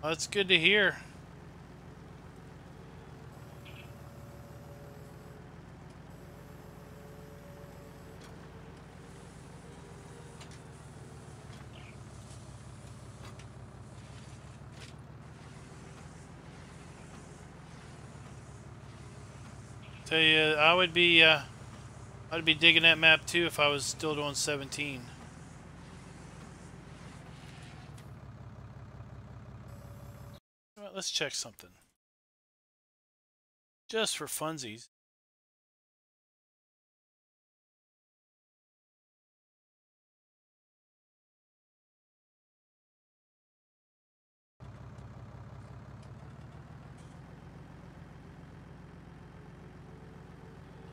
Well, that's good to hear. Tell you, I'd be digging that map too if I was still doing 17. Well, let's check something. Just for funsies.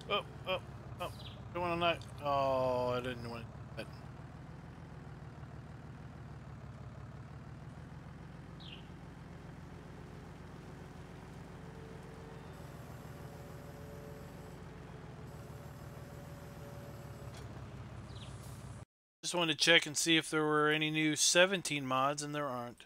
Oh, oh, oh. Don't want to knock. Oh, I didn't want to do that. Just wanted to check and see if there were any new 17 mods, and there aren't.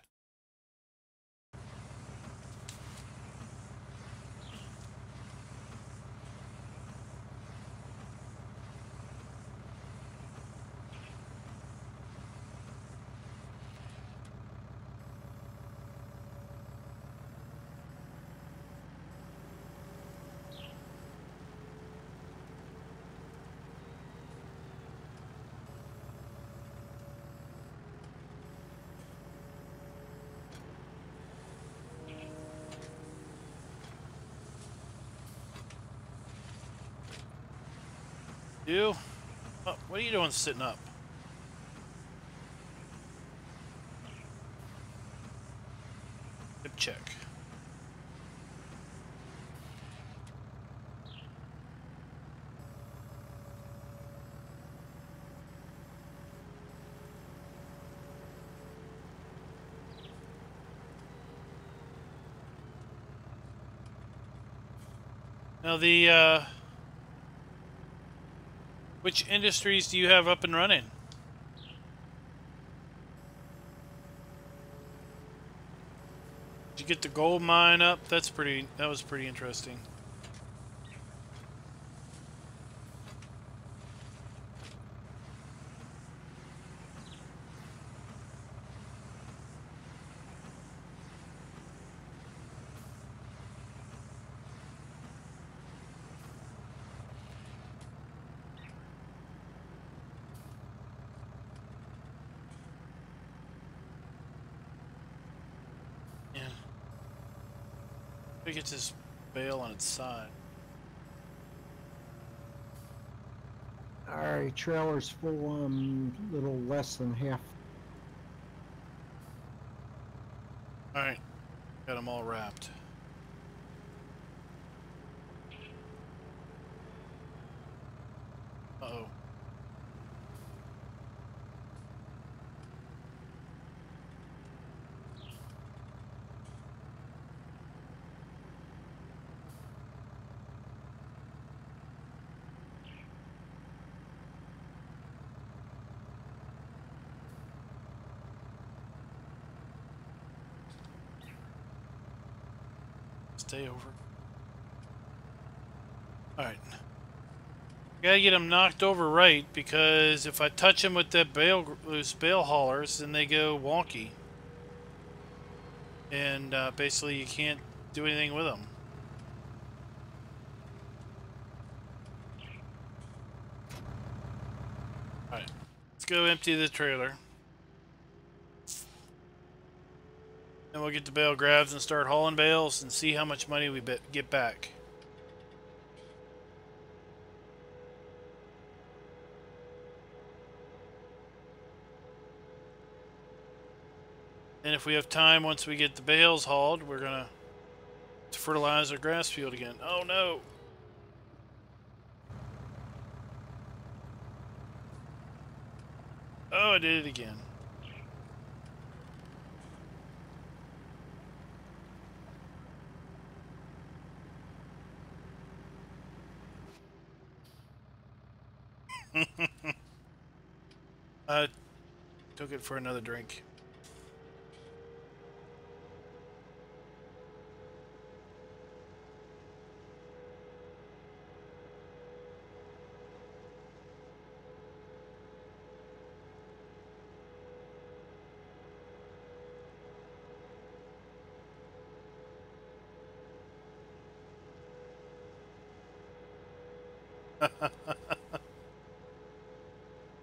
You? Oh, what are you doing sitting up? Hip check. Now which industries do you have up and running? Did you get the gold mine up? That was pretty interesting. Yeah. It gets this bale on its side. Alright, trailer's full, little less than half. Alright. Got them all wrapped. Uh-oh. Stay over. Alright. Gotta get them knocked over right, because if I touch them with that those bale haulers, then they go wonky. And basically you can't do anything with them. Alright. Let's go empty the trailer. Then we'll get the bale grabs and start hauling bales and see how much money we get back. And if we have time, once we get the bales hauled, we're gonna fertilize our grass field again. Oh no! Oh, I did it again. I took it for another drink. uh,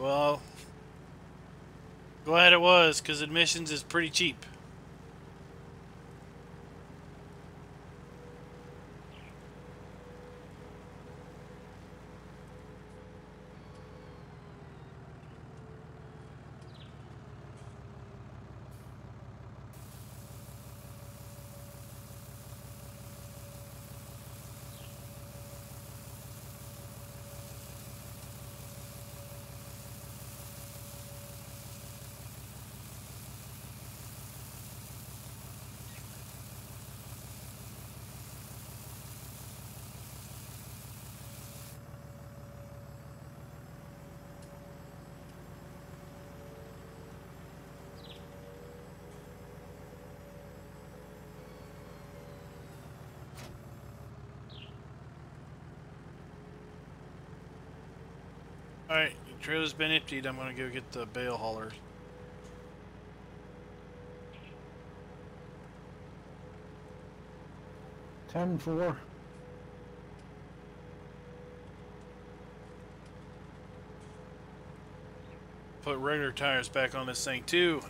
well, glad it was, because admissions is pretty cheap. Alright, the trailer's been emptied. I'm gonna go get the bale hauler. 10-4. Put regular tires back on this thing too.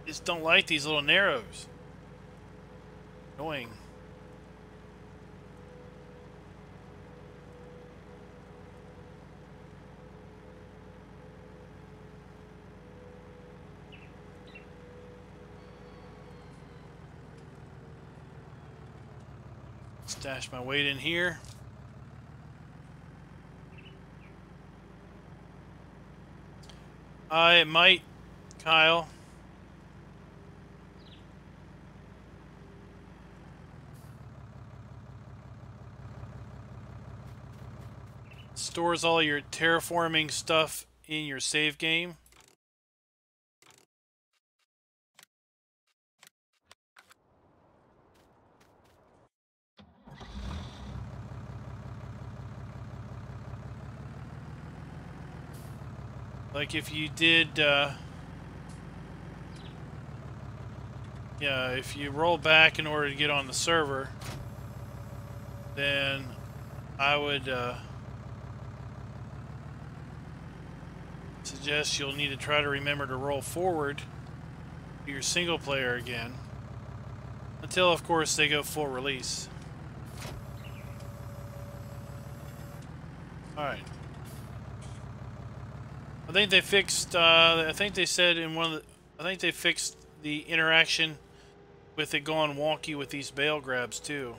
Just don't like these little narrows. Annoying. Stash my weight in here. It might, Kyle. Stores all your terraforming stuff in your save game. Like if you did, yeah, if you roll back in order to get on the server, then I would suggest you'll need to try to remember to roll forward to your single player again, until of course they go full release. Alright. I think they fixed, I think they said in one of the, I think they fixed the interaction with it going wonky with these bail grabs too.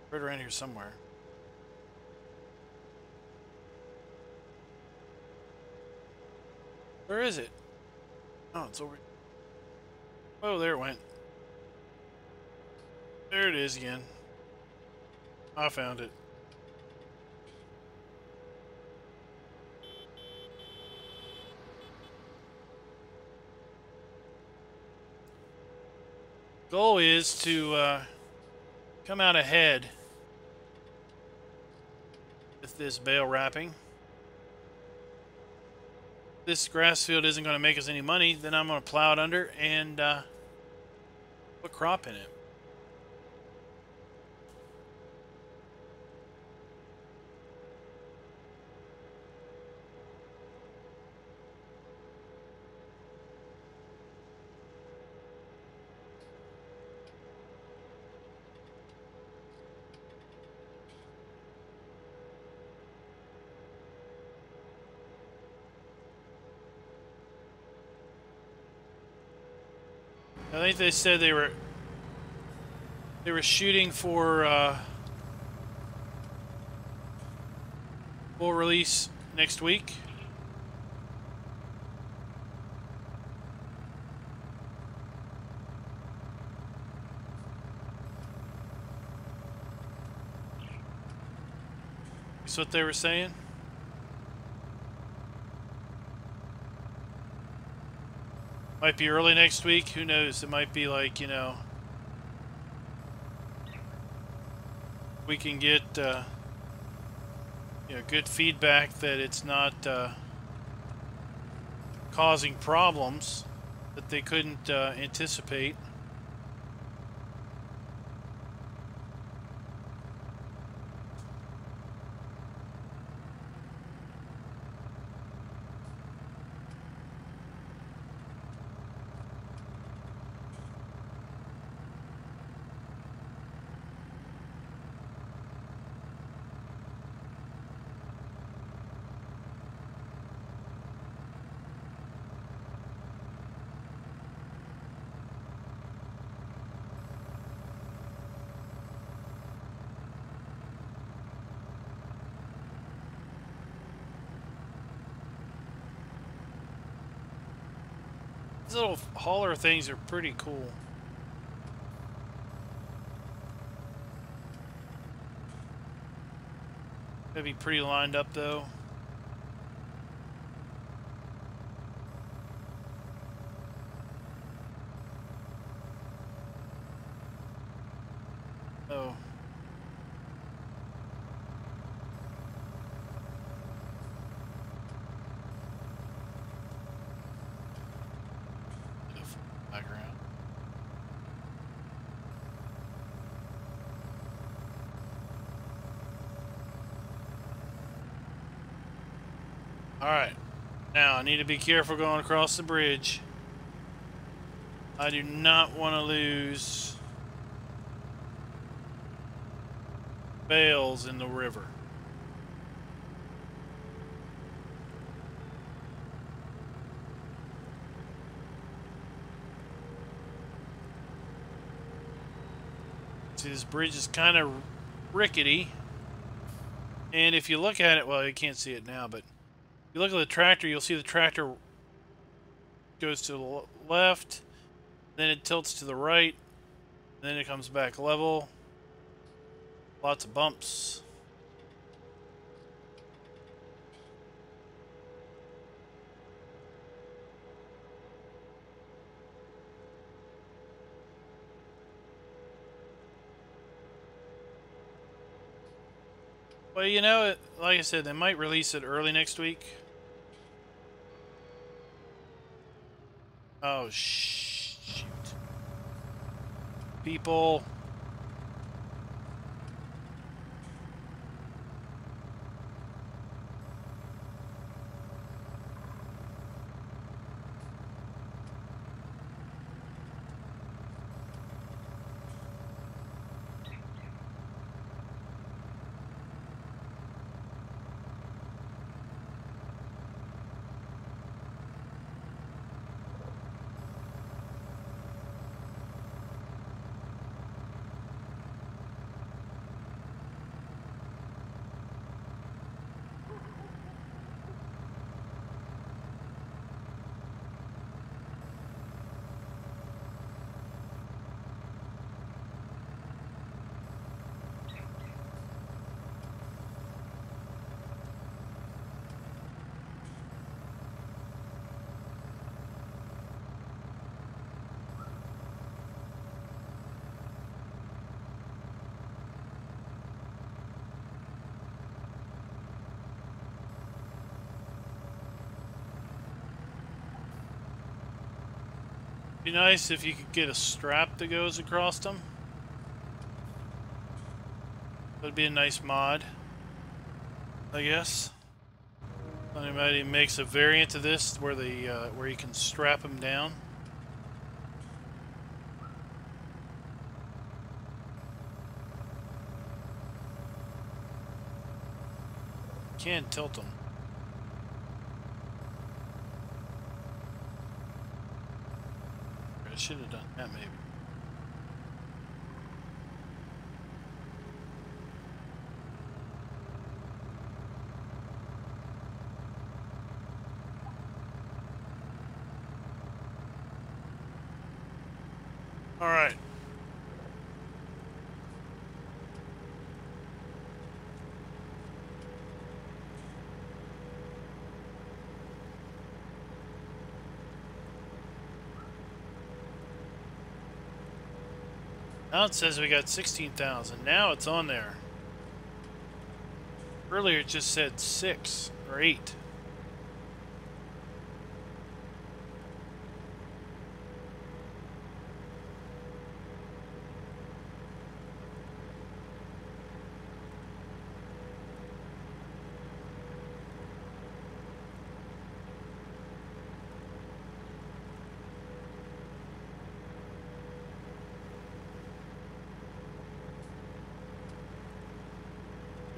Right around here somewhere. Where is it? Oh, it's over. Oh, there it went. There it is again. I found it. Goal is to come out ahead with this bale wrapping. If this grass field isn't going to make us any money, then I'm going to plow it under and put crop in it. I think they said they were shooting for full release next week. That's what they were saying. Might be early next week. Who knows? It might be like, you know, we can get you know, good feedback that it's not causing problems that they couldn't anticipate. These little hauler things are pretty cool. Gotta be pretty lined up though. Oh. Alright. Now, I need to be careful going across the bridge. I do not want to lose bales in the river. See, this bridge is kind of rickety. And if you look at it, well, you can't see it now, but if you look at the tractor, you'll see the tractor goes to the left, then it tilts to the right, then it comes back level. Lots of bumps. Well, you know, like I said, they might release it early next week. Oh, shoot. People. Be nice if you could get a strap that goes across them. That'd be a nice mod, I guess. Anybody makes a variant of this where they where you can strap them down. Can tilt them. I should have done that maybe. All right. Now it says we got 16,000. Now it's on there. Earlier it just said 6 or 8.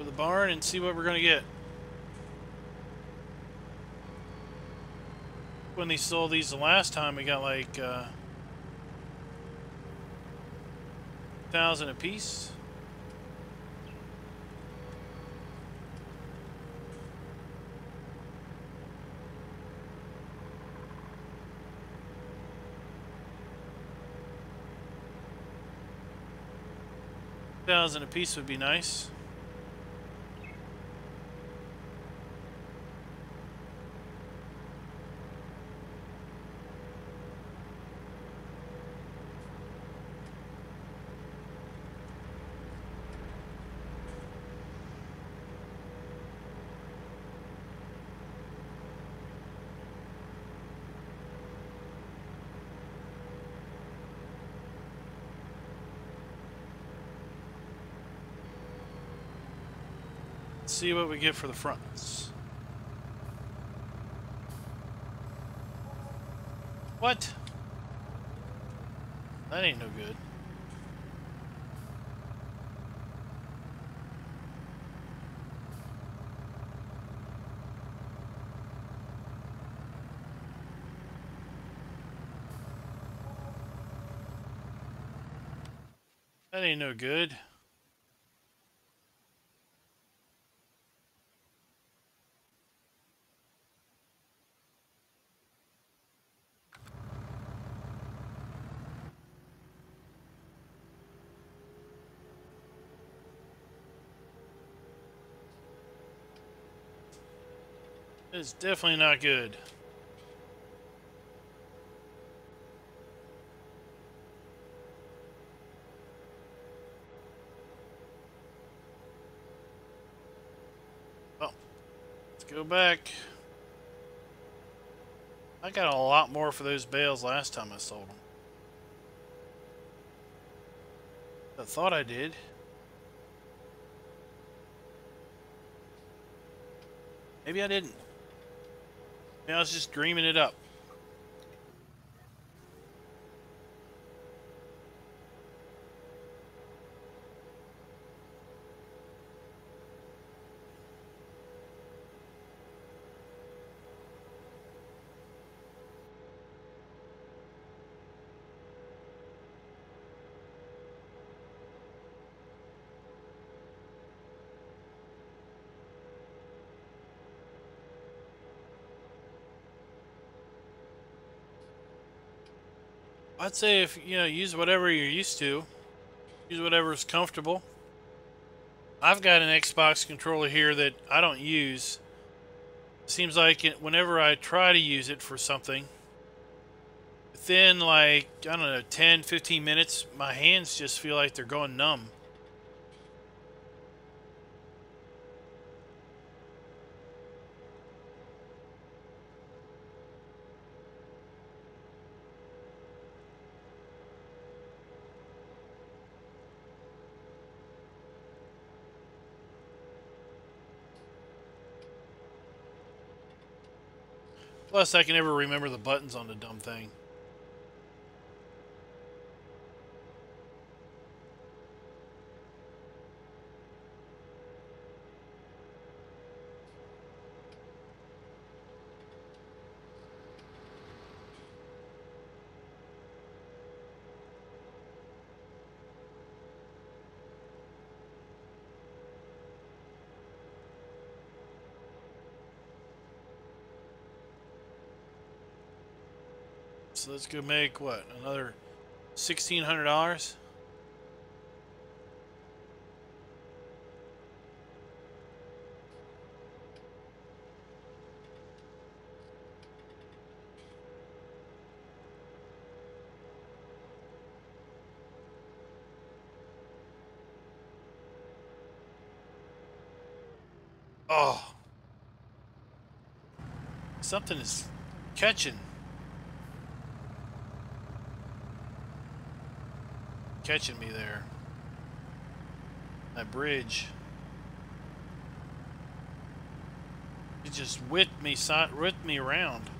The barn and see what we're gonna get. When they sold these the last time, we got like 1,000 a piece. $1,000 a piece would be nice. See what we get for the fronts. What? That ain't no good. That ain't no good. It's definitely not good. Oh, let's go back. I got a lot more for those bales last time I sold them. I thought I did. Maybe I didn't. Maybe I was just dreaming it up. I'd say if, you know, use whatever you're used to. Use whatever's comfortable. I've got an Xbox controller here that I don't use. It seems like whenever I try to use it for something, within like, I don't know, 10, 15 minutes, my hands just feel like they're going numb. Plus, I can never remember the buttons on the dumb thing. So let's go make, what, another $1,600? Oh, something is catching me there. That bridge. It just whipped me around.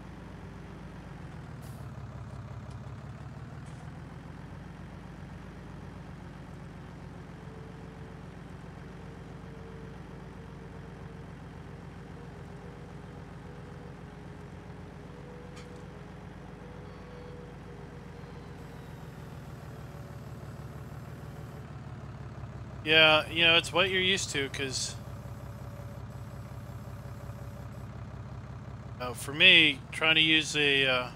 Yeah, you know, it's what you're used to, because for me, trying to use a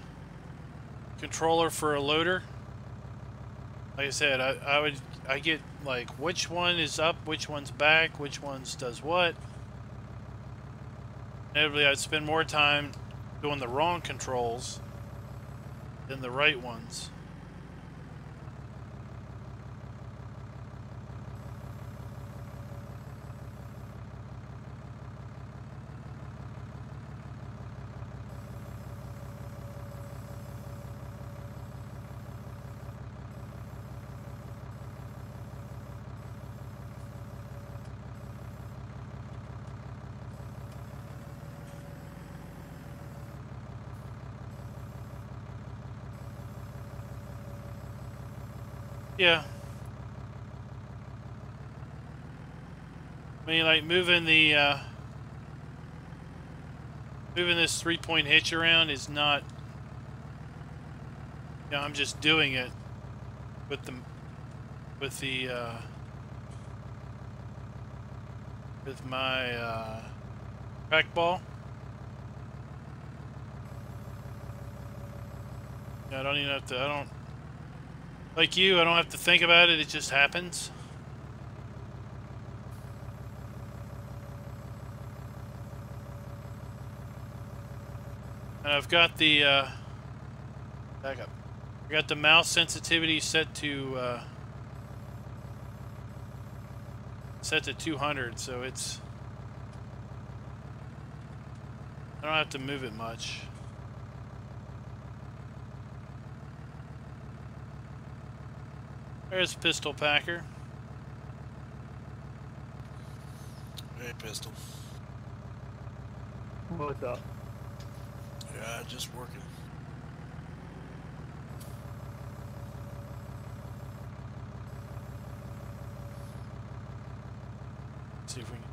controller for a loader, like I said, I get like which one is up, which one's back, which one's does what. Inevitably, I'd spend more time doing the wrong controls than the right ones. Yeah. I mean, like moving this 3-point hitch around is not. You know, I'm just doing it with the with my trackball. I don't even have to. I don't like you. I don't have to think about it. It just happens. And I've got the back up. I got the mouse sensitivity set to 200, so it's. I don't have to move it much. There's Pistol Packer. Hey, Pistol. What's up? Yeah, just working. Let's see if we can.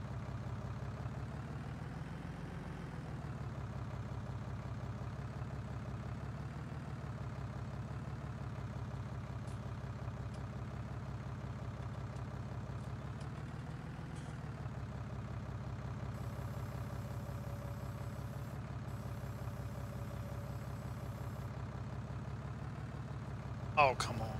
Oh, come on.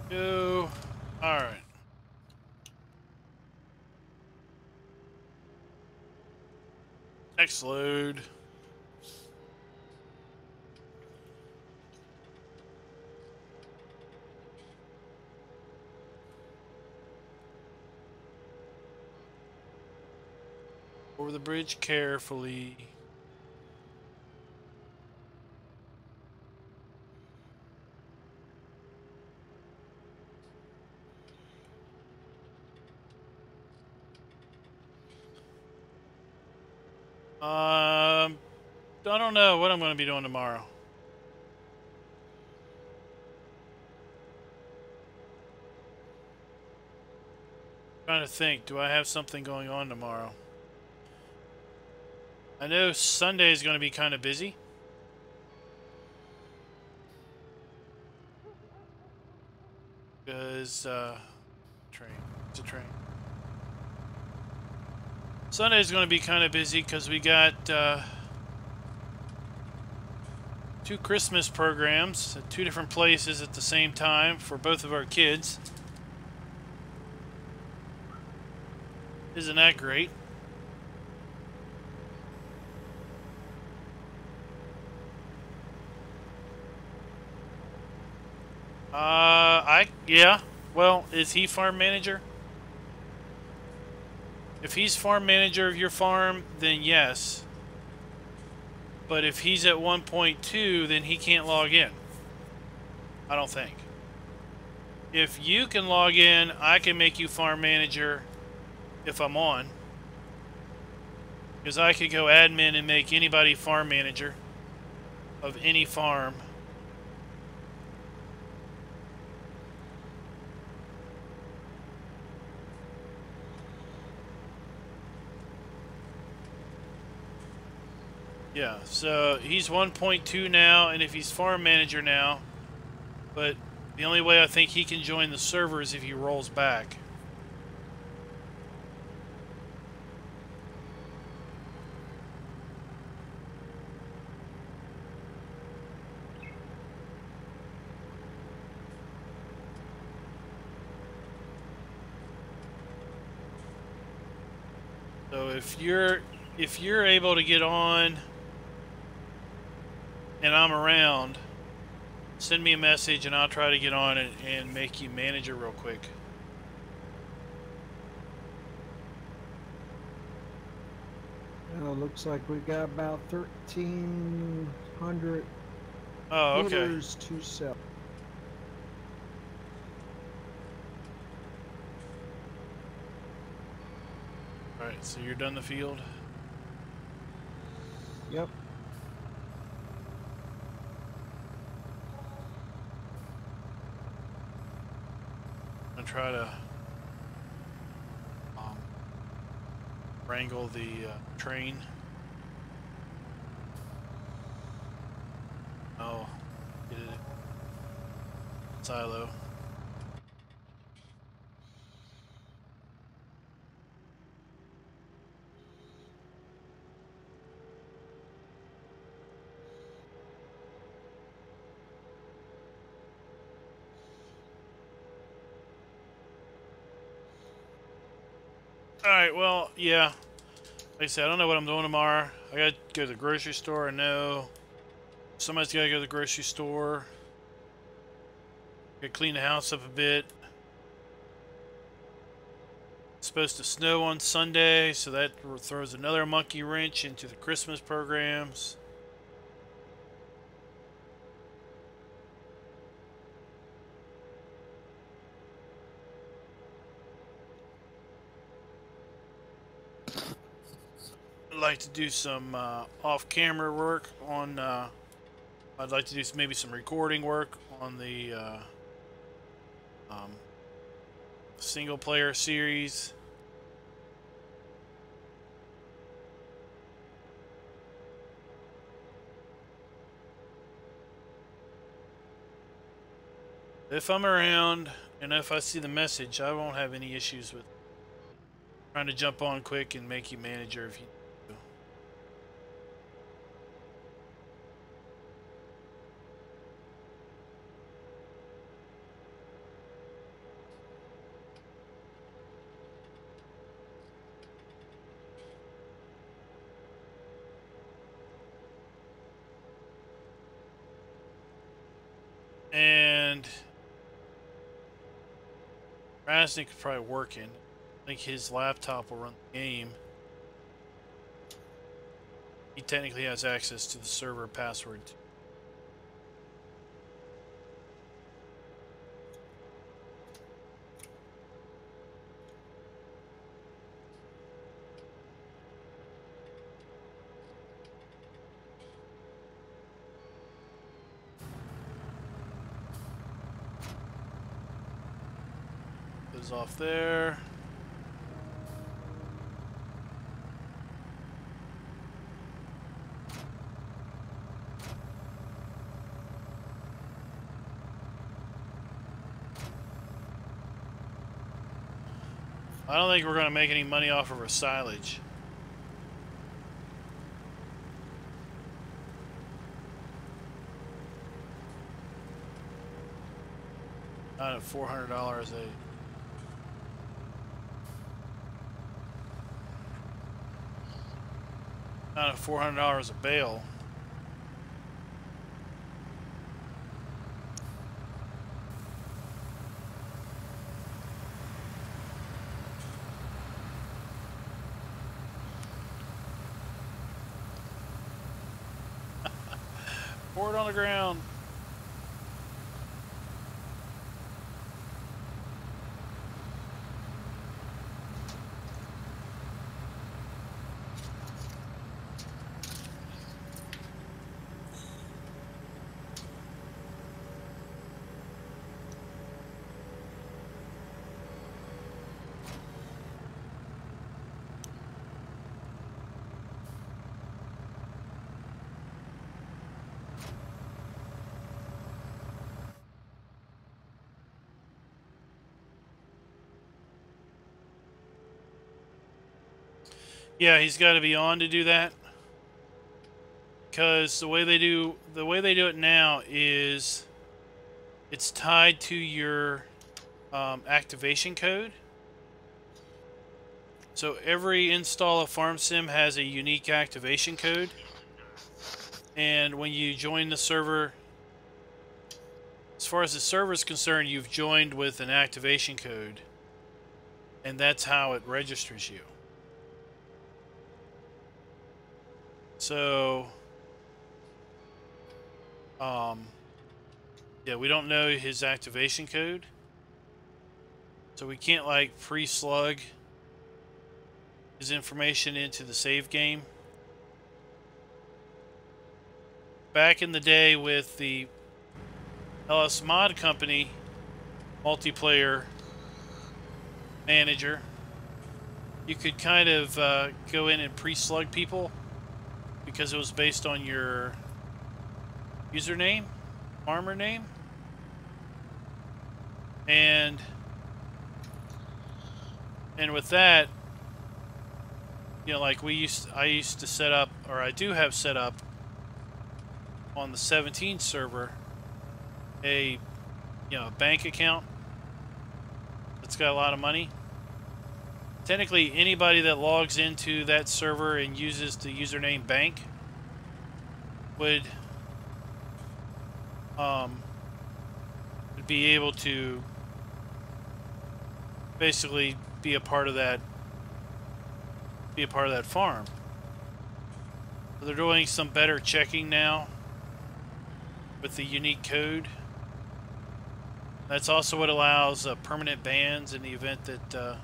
Go. All right. Next load. Over the bridge carefully. I don't know what I'm going to be doing tomorrow. Trying to think, do I have something going on tomorrow? I know Sunday is going to be kind of busy. Because, train. It's a train. Sunday is going to be kind of busy because we got 2 Christmas programs at 2 different places at the same time for both of our kids. Isn't that great? Yeah. Well, is he farm manager? If he's farm manager of your farm, then yes. But if he's at 1.2, then he can't log in. I don't think. If you can log in, I can make you farm manager if I'm on. Because I could go admin and make anybody farm manager of any farm. Yeah, so he's 1.2 now, and if he's farm manager now, but the only way I think he can join the server is if he rolls back. So if you're able to get on and I'm around, send me a message and I'll try to get on it and make you manager real quick. Looks like we got about 1,300 Oh, okay. liters to sell. Alright, so you're done the field? Yep. I'm gonna try to wrangle the train. Oh, get it. Silo. Alright, well, yeah. Like I said, I don't know what I'm doing tomorrow. I gotta go to the grocery store, I know. Somebody's gotta go to the grocery store. Gotta clean the house up a bit. It's supposed to snow on Sunday, so that throws another monkey wrench into the Christmas programs. I'd like to do some off-camera work on. I'd like to do maybe some recording work on the single-player series. If I'm around and if I see the message, I won't have any issues with trying to jump on quick and make you manager if you need to. And Rasnik is probably working. I think his laptop will run the game. He technically has access to the server password. Goes off there. I don't think we're going to make any money off of our silage. Not at $400 a... Not at $400 a bale. Pour it on the ground. Yeah, he's got to be on to do that. Because the way they do it now is it's tied to your activation code. So every install of FarmSim has a unique activation code. And when you join the server, as far as the server is concerned, you've joined with an activation code. And that's how it registers you. So, yeah, we don't know his activation code. So we can't, like, pre-slug his information into the save game. Back in the day with the LS Mod Company multiplayer manager, you could kind of go in and pre-slug people because it was based on your username, farmer name, and with that, you know, like I used to set up, or I do have set up on the 17 server, a a bank account that's got a lot of money. Technically, anybody that logs into that server and uses the username bank would be able to basically be a part of that farm. So they're doing some better checking now with the unique code. That's also what allows permanent bans in the event that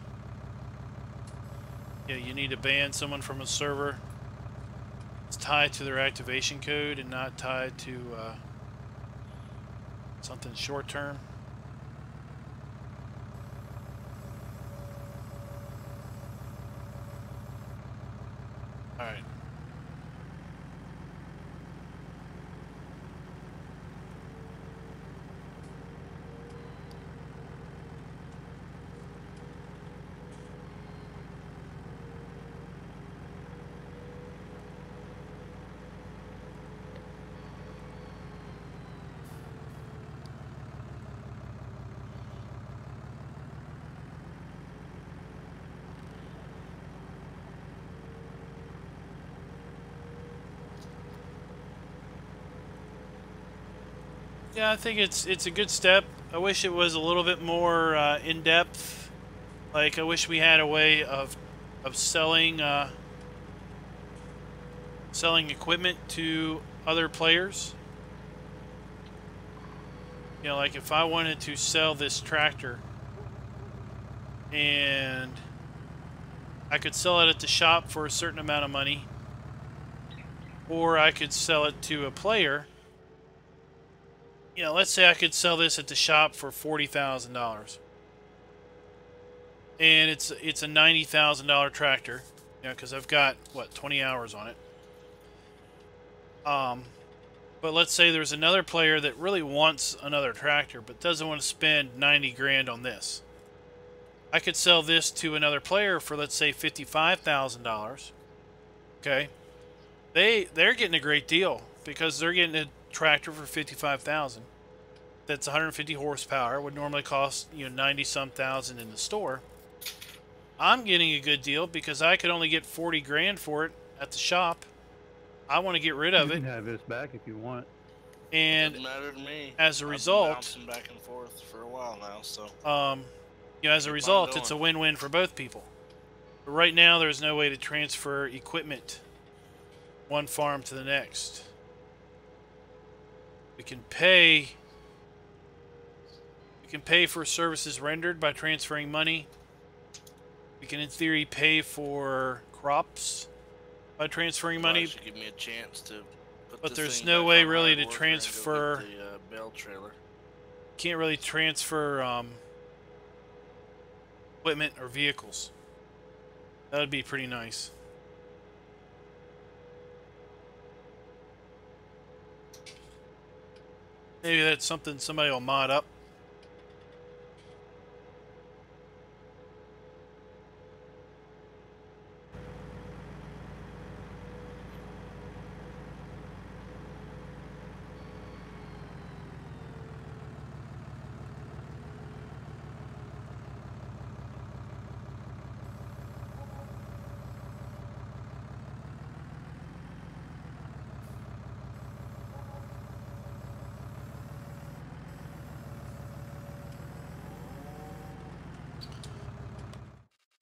you need to ban someone from a server. It's tied to their activation code and not tied to something short term. All right. Yeah, I think it's a good step. I wish it was a little bit more in depth. Like, I wish we had a way of selling selling equipment to other players. You know, like if I wanted to sell this tractor and I could sell it at the shop for a certain amount of money, or I could sell it to a player. You know, let's say I could sell this at the shop for $40,000, and it's a $90,000 tractor. You know, because I've got what 20 hours on it. But let's say there's another player that really wants another tractor, but doesn't want to spend 90 grand on this. I could sell this to another player for, let's say, $55,000. Okay, they're getting a great deal because they're getting a tractor for $55,000. That's 150 horsepower. Would normally cost 90 some thousand in the store. I'm getting a good deal because I could only get 40 grand for it at the shop. I want to get rid of it. You can have this back if you want. And doesn't matter to me. as a I've result, been bouncing back and forth for a while now, so as a result, it's a win-win for both people. But right now, there's no way to transfer equipment one farm to the next. We can pay for services rendered by transferring money. We can, in theory, pay for crops by transferring money. Should give me a chance to put but this there's thing no back way on really hard to work and transfer. go get the bale trailer. Can't really transfer equipment or vehicles. That would be pretty nice. Maybe that's something somebody will mod up.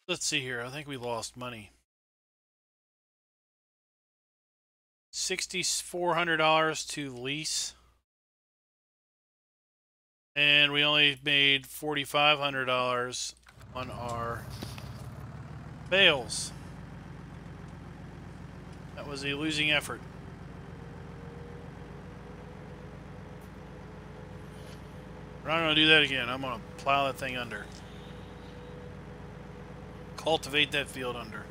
Let's see here. I think we lost money. $6,400 to lease, and we only made $4,500 on our bales. That was a losing effort. We're not going to do that again. I'm going to plow that thing under. Cultivate that field under.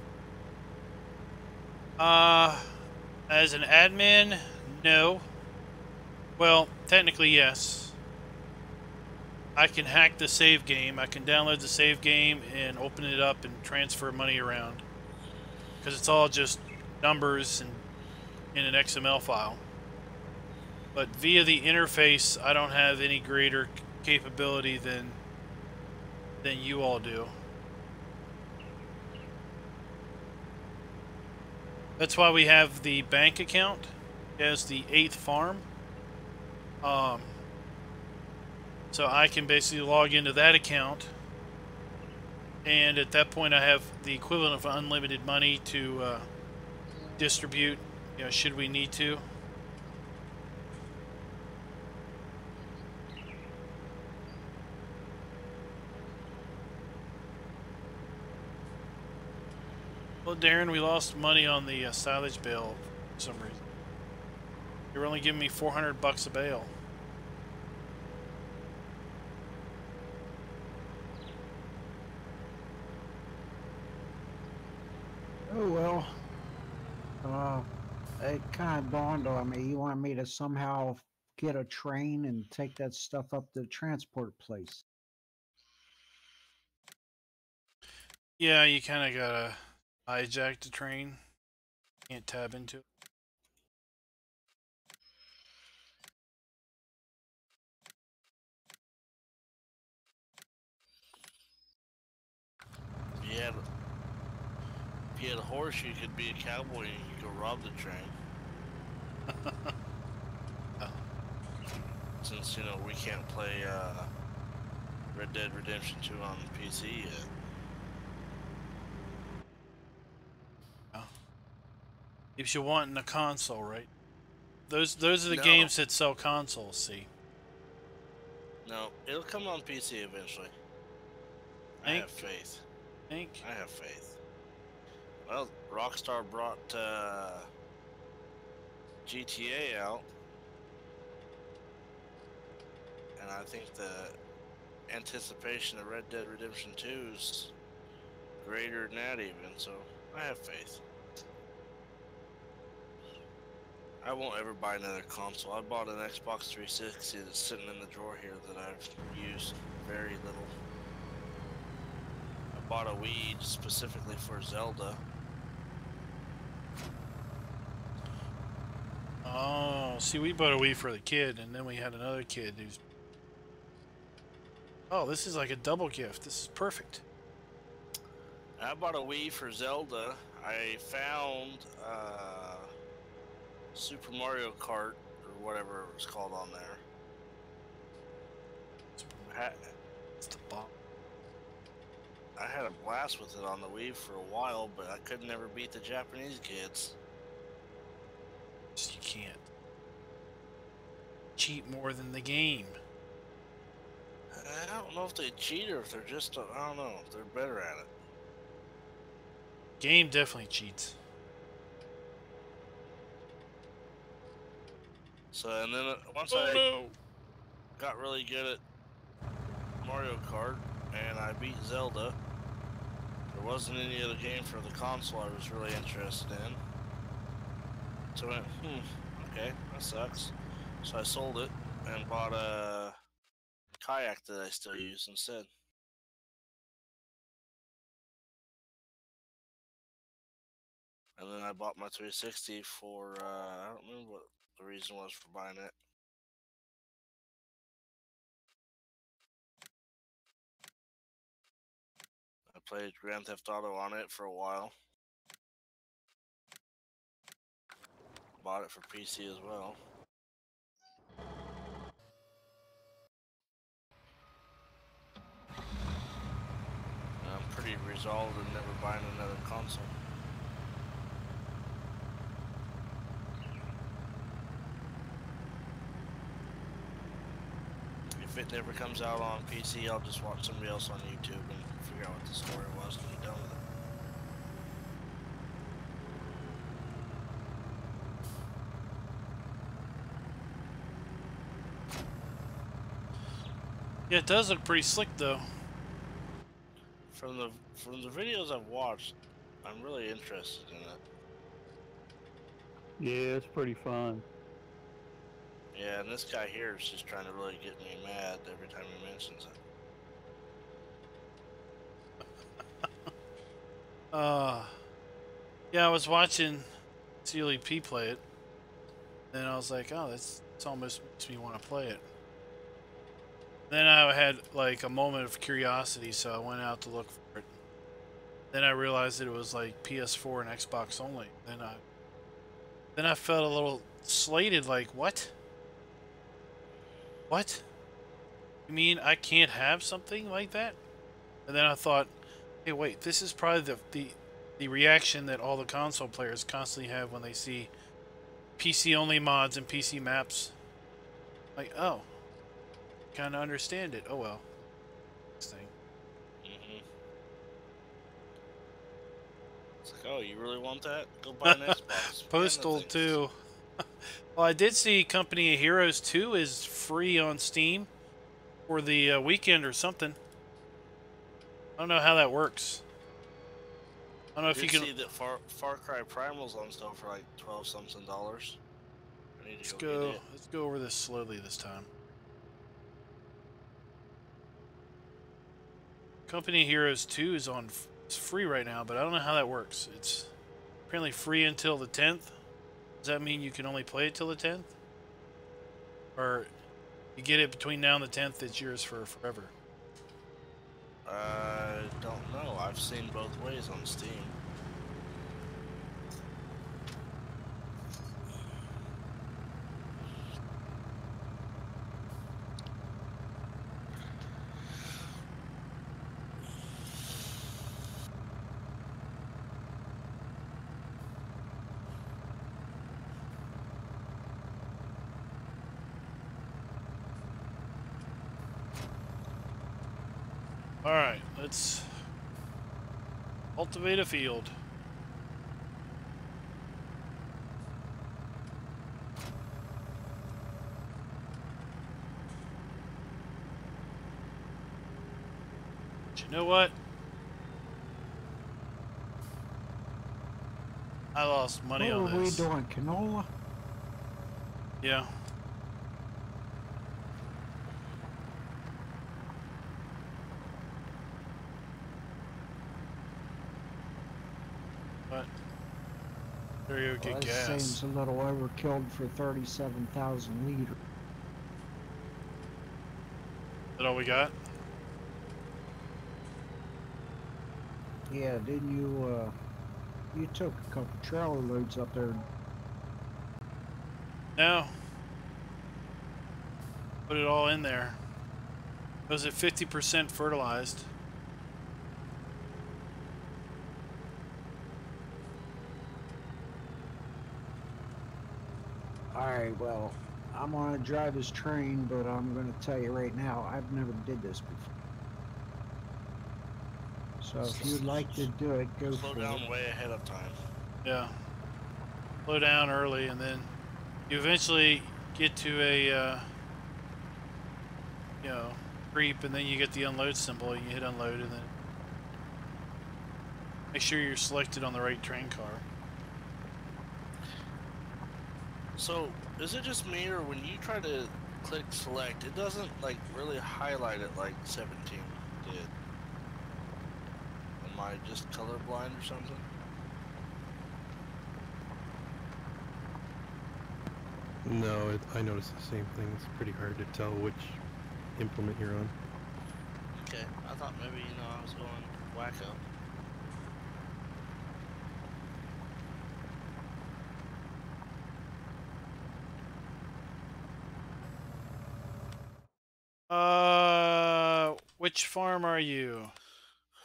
As an admin, no. Well, technically, yes. I can hack the save game. I can download the save game and open it up and transfer money around. Because it's all just numbers and in an XML file. But via the interface, I don't have any greater capability than you all do. That's why we have the bank account as the 8th farm. So I can basically log into that account, and at that point I have the equivalent of unlimited money to distribute, you know, should we need to. Well, Darren, we lost money on the silage bale for some reason. They were only giving me $400 a bale. Oh well. It kind of dawned on me. You want me to somehow get a train and take that stuff up to the transport place. Yeah, you kind of gotta hijack the train. Can't tab into it. Yeah, if you had a horse, you could be a cowboy and you could go rob the train. Oh. Since, you know, we can't play Red Dead Redemption 2 on PC yet. Oh. Keeps you wanting a console, right? Those are the No. games that sell consoles, see. No, it'll come on PC eventually. I Think? have faith. Think? I have faith. Well, Rockstar brought GTA out, and I think the anticipation of Red Dead Redemption 2 is greater than that even, so I have faith. I won't ever buy another console. I bought an Xbox 360 that's sitting in the drawer here that I've used very little. I bought a Wii specifically for Zelda. Oh, see, we bought a Wii for the kid, and then we had another kid who's... Oh, this is like a double gift. This is perfect. I bought a Wii for Zelda. I found Super Mario Kart, or whatever it was called on there. It's the bomb. I had a blast with it on the Wii for a while, but I could never beat the Japanese kids. You can't. Cheat more than the game. I don't know if they cheat or if they're just, I don't know, if they're better at it. Game definitely cheats. So, and then once I got really good at Mario Kart and I beat Zelda, there wasn't any other game for the console I was really interested in. So I went, okay, that sucks. So I sold it and bought a kayak that I still use instead. And then I bought my 360 for, I don't remember what the reason was for buying it. I played Grand Theft Auto on it for a while. Bought it for PC as well. And I'm pretty resolved in never buying another console. if it never comes out on PC, I'll just watch somebody else on YouTube and figure out what the story was and be done with it. Yeah, it does look pretty slick though. From the videos I've watched, I'm really interested in it. Yeah, it's pretty fun. Yeah, and this guy here is just trying to really get me mad every time he mentions it. Yeah, I was watching CLEP play it, and I was like, oh, this almost makes me want to play it. Then I had like a moment of curiosity, so I went out to look for it. Then I realized that it was like PS4 and Xbox only. Then I felt a little slated, like, what? What? You mean I can't have something like that? And then I thought, hey, wait, this is probably the reaction that all the console players constantly have when they see PC only mods and PC maps. Like, oh, kind of understand it. Oh well. Next thing. It's like, oh, you really want that? Go buy an Xbox. Postal too. Well, I did see Company of Heroes 2 is free on Steam for the weekend or something. I don't know how that works. I don't know if you can see that Far Cry Primal's on sale for like $12-something. I need to go get it. Let's go over this slowly this time. Company of Heroes 2 is it's free right now, but I don't know how that works. It's apparently free until the 10th. Does that mean you can only play it till the 10th? Or you get it between now and the 10th, it's yours for forever? I don't know. I've seen both ways on Steam. Alright, let's cultivate a field. But you know what? I lost money on What are we this. doing, canola? Yeah. But there you go, Well, get that gas. seems a little overkill for 37,000 liters. Is that all we got? Yeah, didn't you, you took a couple trailer loads up there. No. Put it all in there. Was it 50% fertilized? Alright, well, I'm gonna drive this train, but I'm gonna tell you right now, I've never did this before. So if you'd like to do it, go for it. Slow down way ahead of time. Yeah. Slow down early, and then you eventually get to a, you know, creep, and then you get the unload symbol, and you hit unload, and then make sure you're selected on the right train car. So, is it just me, or when you try to click select, it doesn't, like, really highlight it like 17 did? Am I just colorblind or something? No, I noticed the same thing. It's pretty hard to tell which implement you're on. Okay, I thought maybe, you know, I was going wacko. Which farm are you?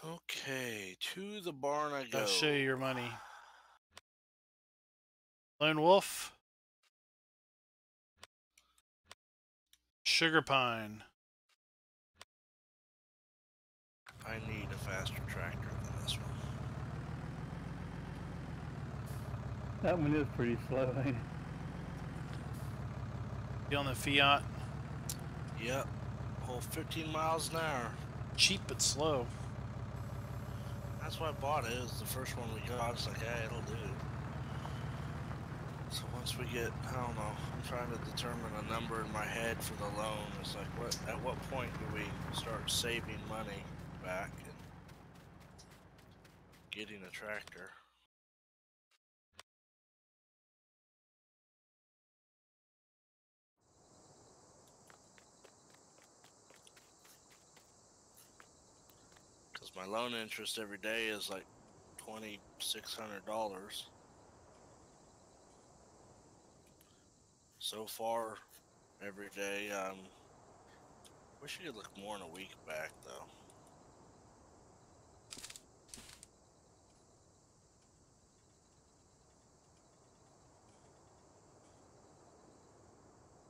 Okay, to the barn I go. I'll show you your money. Lone Wolf. Sugar Pine. I need a faster tractor than this one. That one is pretty slow, ain't it? Be on the Fiat. Yep. Whole 15 miles an hour. Cheap but slow. That's why I bought it. It was the first one we got. It's like, hey, it'll do. So once we get, I don't know, I'm trying to determine a number in my head for the loan. It's like, at what point do we start saving money back and getting a tractor? Because my loan interest every day is like $2,600. So far, every day. Wish you could look more in a week back though.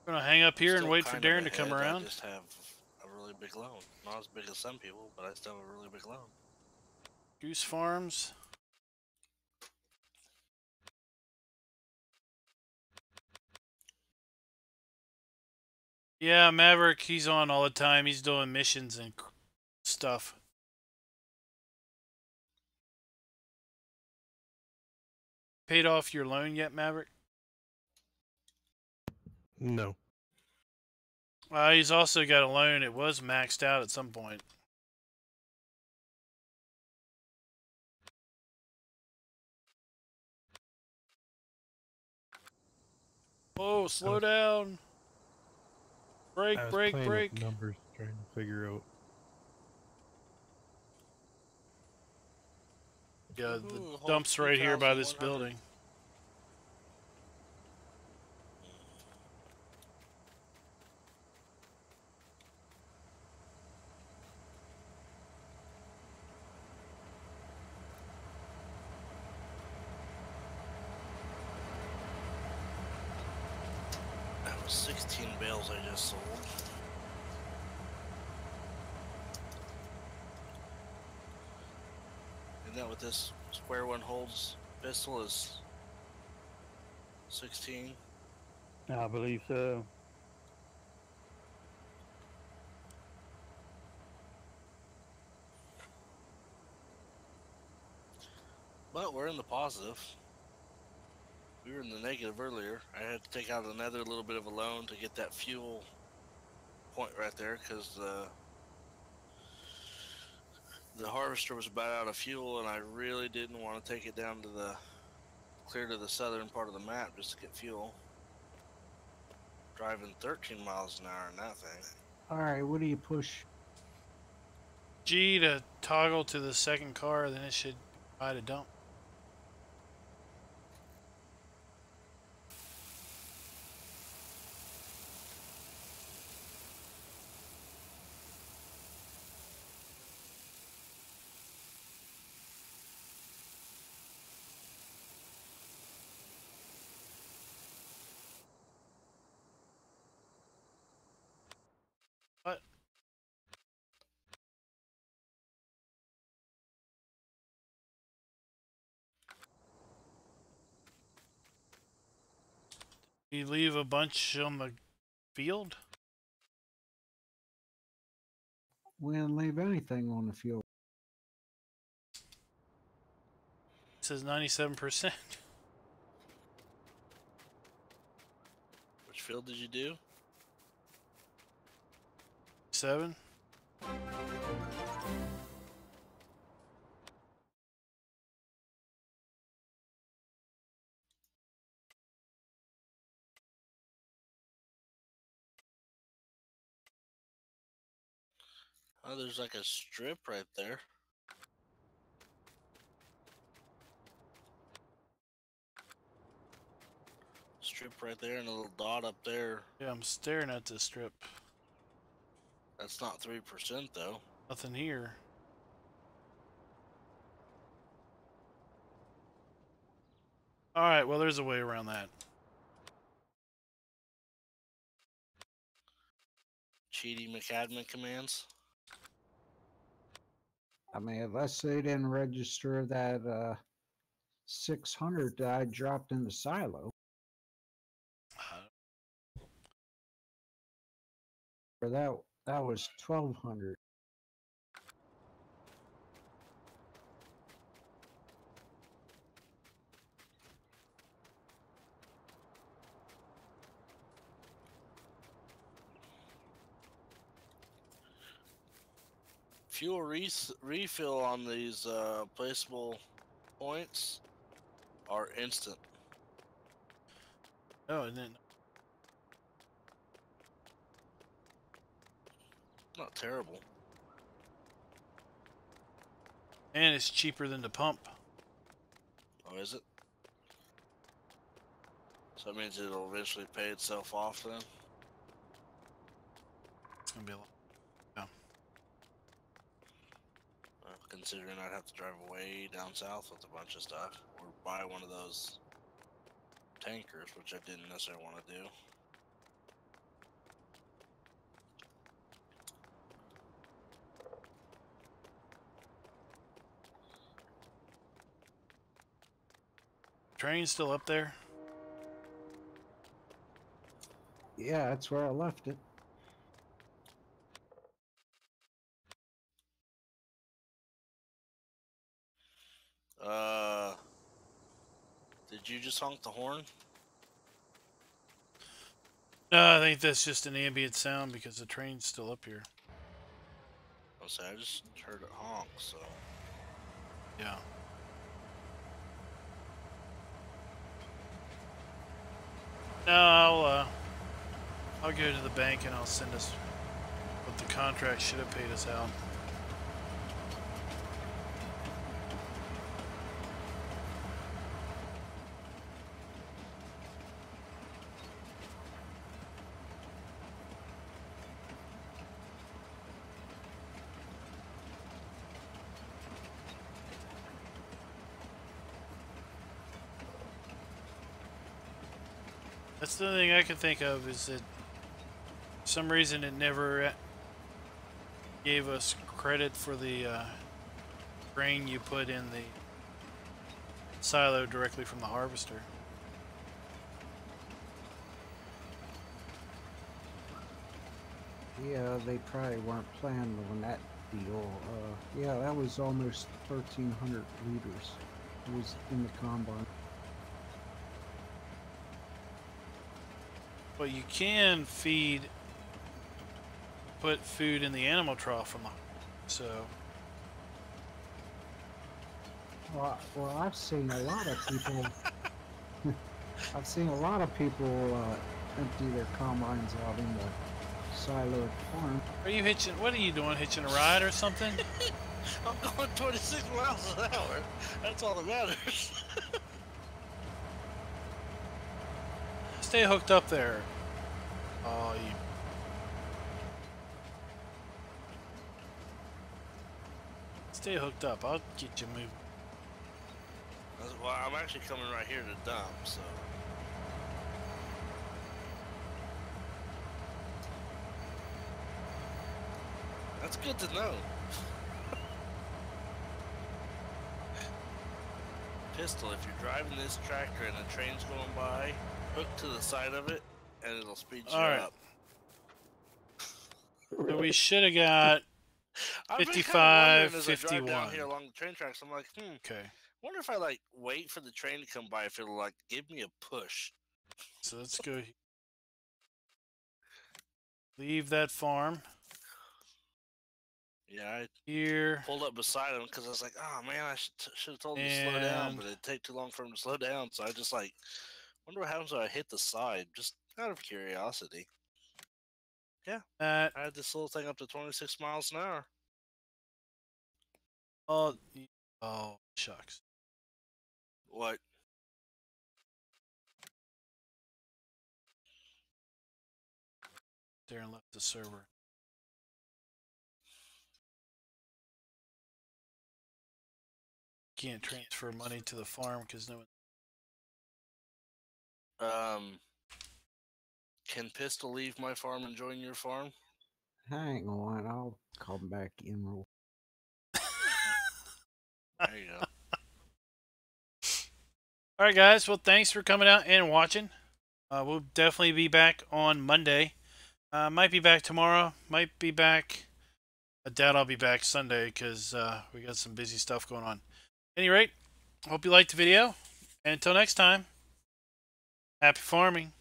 We're gonna hang up here and Still wait for kind of Darren to come ahead. around. I just have a really big loan. Not as big as some people, but I still have a really big loan. Goose Farms. Yeah, Maverick, he's on all the time. He's doing missions and stuff. Paid off your loan yet, Maverick? No. He's also got a loan. It was maxed out at some point. Oh, slow down. Brake, I was brake, playing brake. with numbers, trying to figure out. Yeah, Ooh, the whole dump's right here by this 2,100. building. That was 16 bales I just sold. Isn't that what this square one holds? Pistol is 16. I believe so. But we're in the positive. We were in the negative earlier. I had to take out another little bit of a loan to get that fuel point right there because the harvester was about out of fuel, and I really didn't want to take it down to the clear to the southern part of the map just to get fuel. Driving 13 miles an hour in that thing. Alright, what do you push? G to toggle to the second car, then it should buy to dump. What? You leave a bunch on the field? We didn't leave anything on the field. It says 97%. Which field did you do? 7? Oh, there's like a strip right there. Strip right there and a little dot up there. Yeah, I'm staring at this strip. That's not 3% though. Nothing here. Alright, well, there's a way around that. Cheaty McAdmin commands. I mean, unless they didn't register that 600 that I dropped in the silo. Or that was 1200. Fuel refill on these placeable points are instant. Oh, and then Not terrible. and it's cheaper than the pump. Oh, is it? So that means it'll eventually pay itself off then? It's gonna be a lot. Considering I'd have to drive way down south with a bunch of stuff, or buy one of those tankers, which I didn't necessarily want to do. Train's still up there. Yeah, that's where I left it. Did you just honk the horn? No, I think that's just an ambient sound because the train's still up here. I'll say I just heard it honk, so. Yeah. No, I'll go to the bank and I'll send us what the contract should have paid us out. That's the only thing I can think of is that for some reason it never gave us credit for the grain you put in the silo directly from the harvester. Yeah, they probably weren't planning on that deal. Yeah, that was almost 1,300 liters. It was in the combine. But you can put food in the animal trough from the so. Well, I've seen a lot of people. I've seen a lot of people empty their combines out in the siloed farm. Are you hitching? What are you doing? Hitching a ride or something? I'm going 26 miles an hour. That's all that matters. Stay hooked up there. Oh, you. Stay hooked up. I'll get you moving. Well, I'm actually coming right here to dump, so. That's good to know. Pistol, if you're driving this tractor and a train's going by, hook to the side of it, and it'll speed you up. So we should have got I've been 55, as I drive 51. down here along the train tracks, I'm like, Okay. wonder if I like wait for the train to come by, if it'll like give me a push. So let's go. Leave that farm. Yeah, I Here. pulled up beside him because I was like, oh man, I should have told him to slow down, but it'd take too long for him to slow down. So I just like, wonder what happens when I hit the side, just out of curiosity. Yeah, I had this little thing up to 26 miles an hour. Oh, shucks. What? There and left the server. Can't transfer money to the farm because no one. Can Pistol leave my farm and join your farm? Hang on, I'll come back in real. There you go. All right, guys. Well, thanks for coming out and watching. We'll definitely be back on Monday. Might be back tomorrow. Might be back. I doubt I'll be back Sunday because we got some busy stuff going on. At any rate, hope you liked the video. And until next time, happy farming.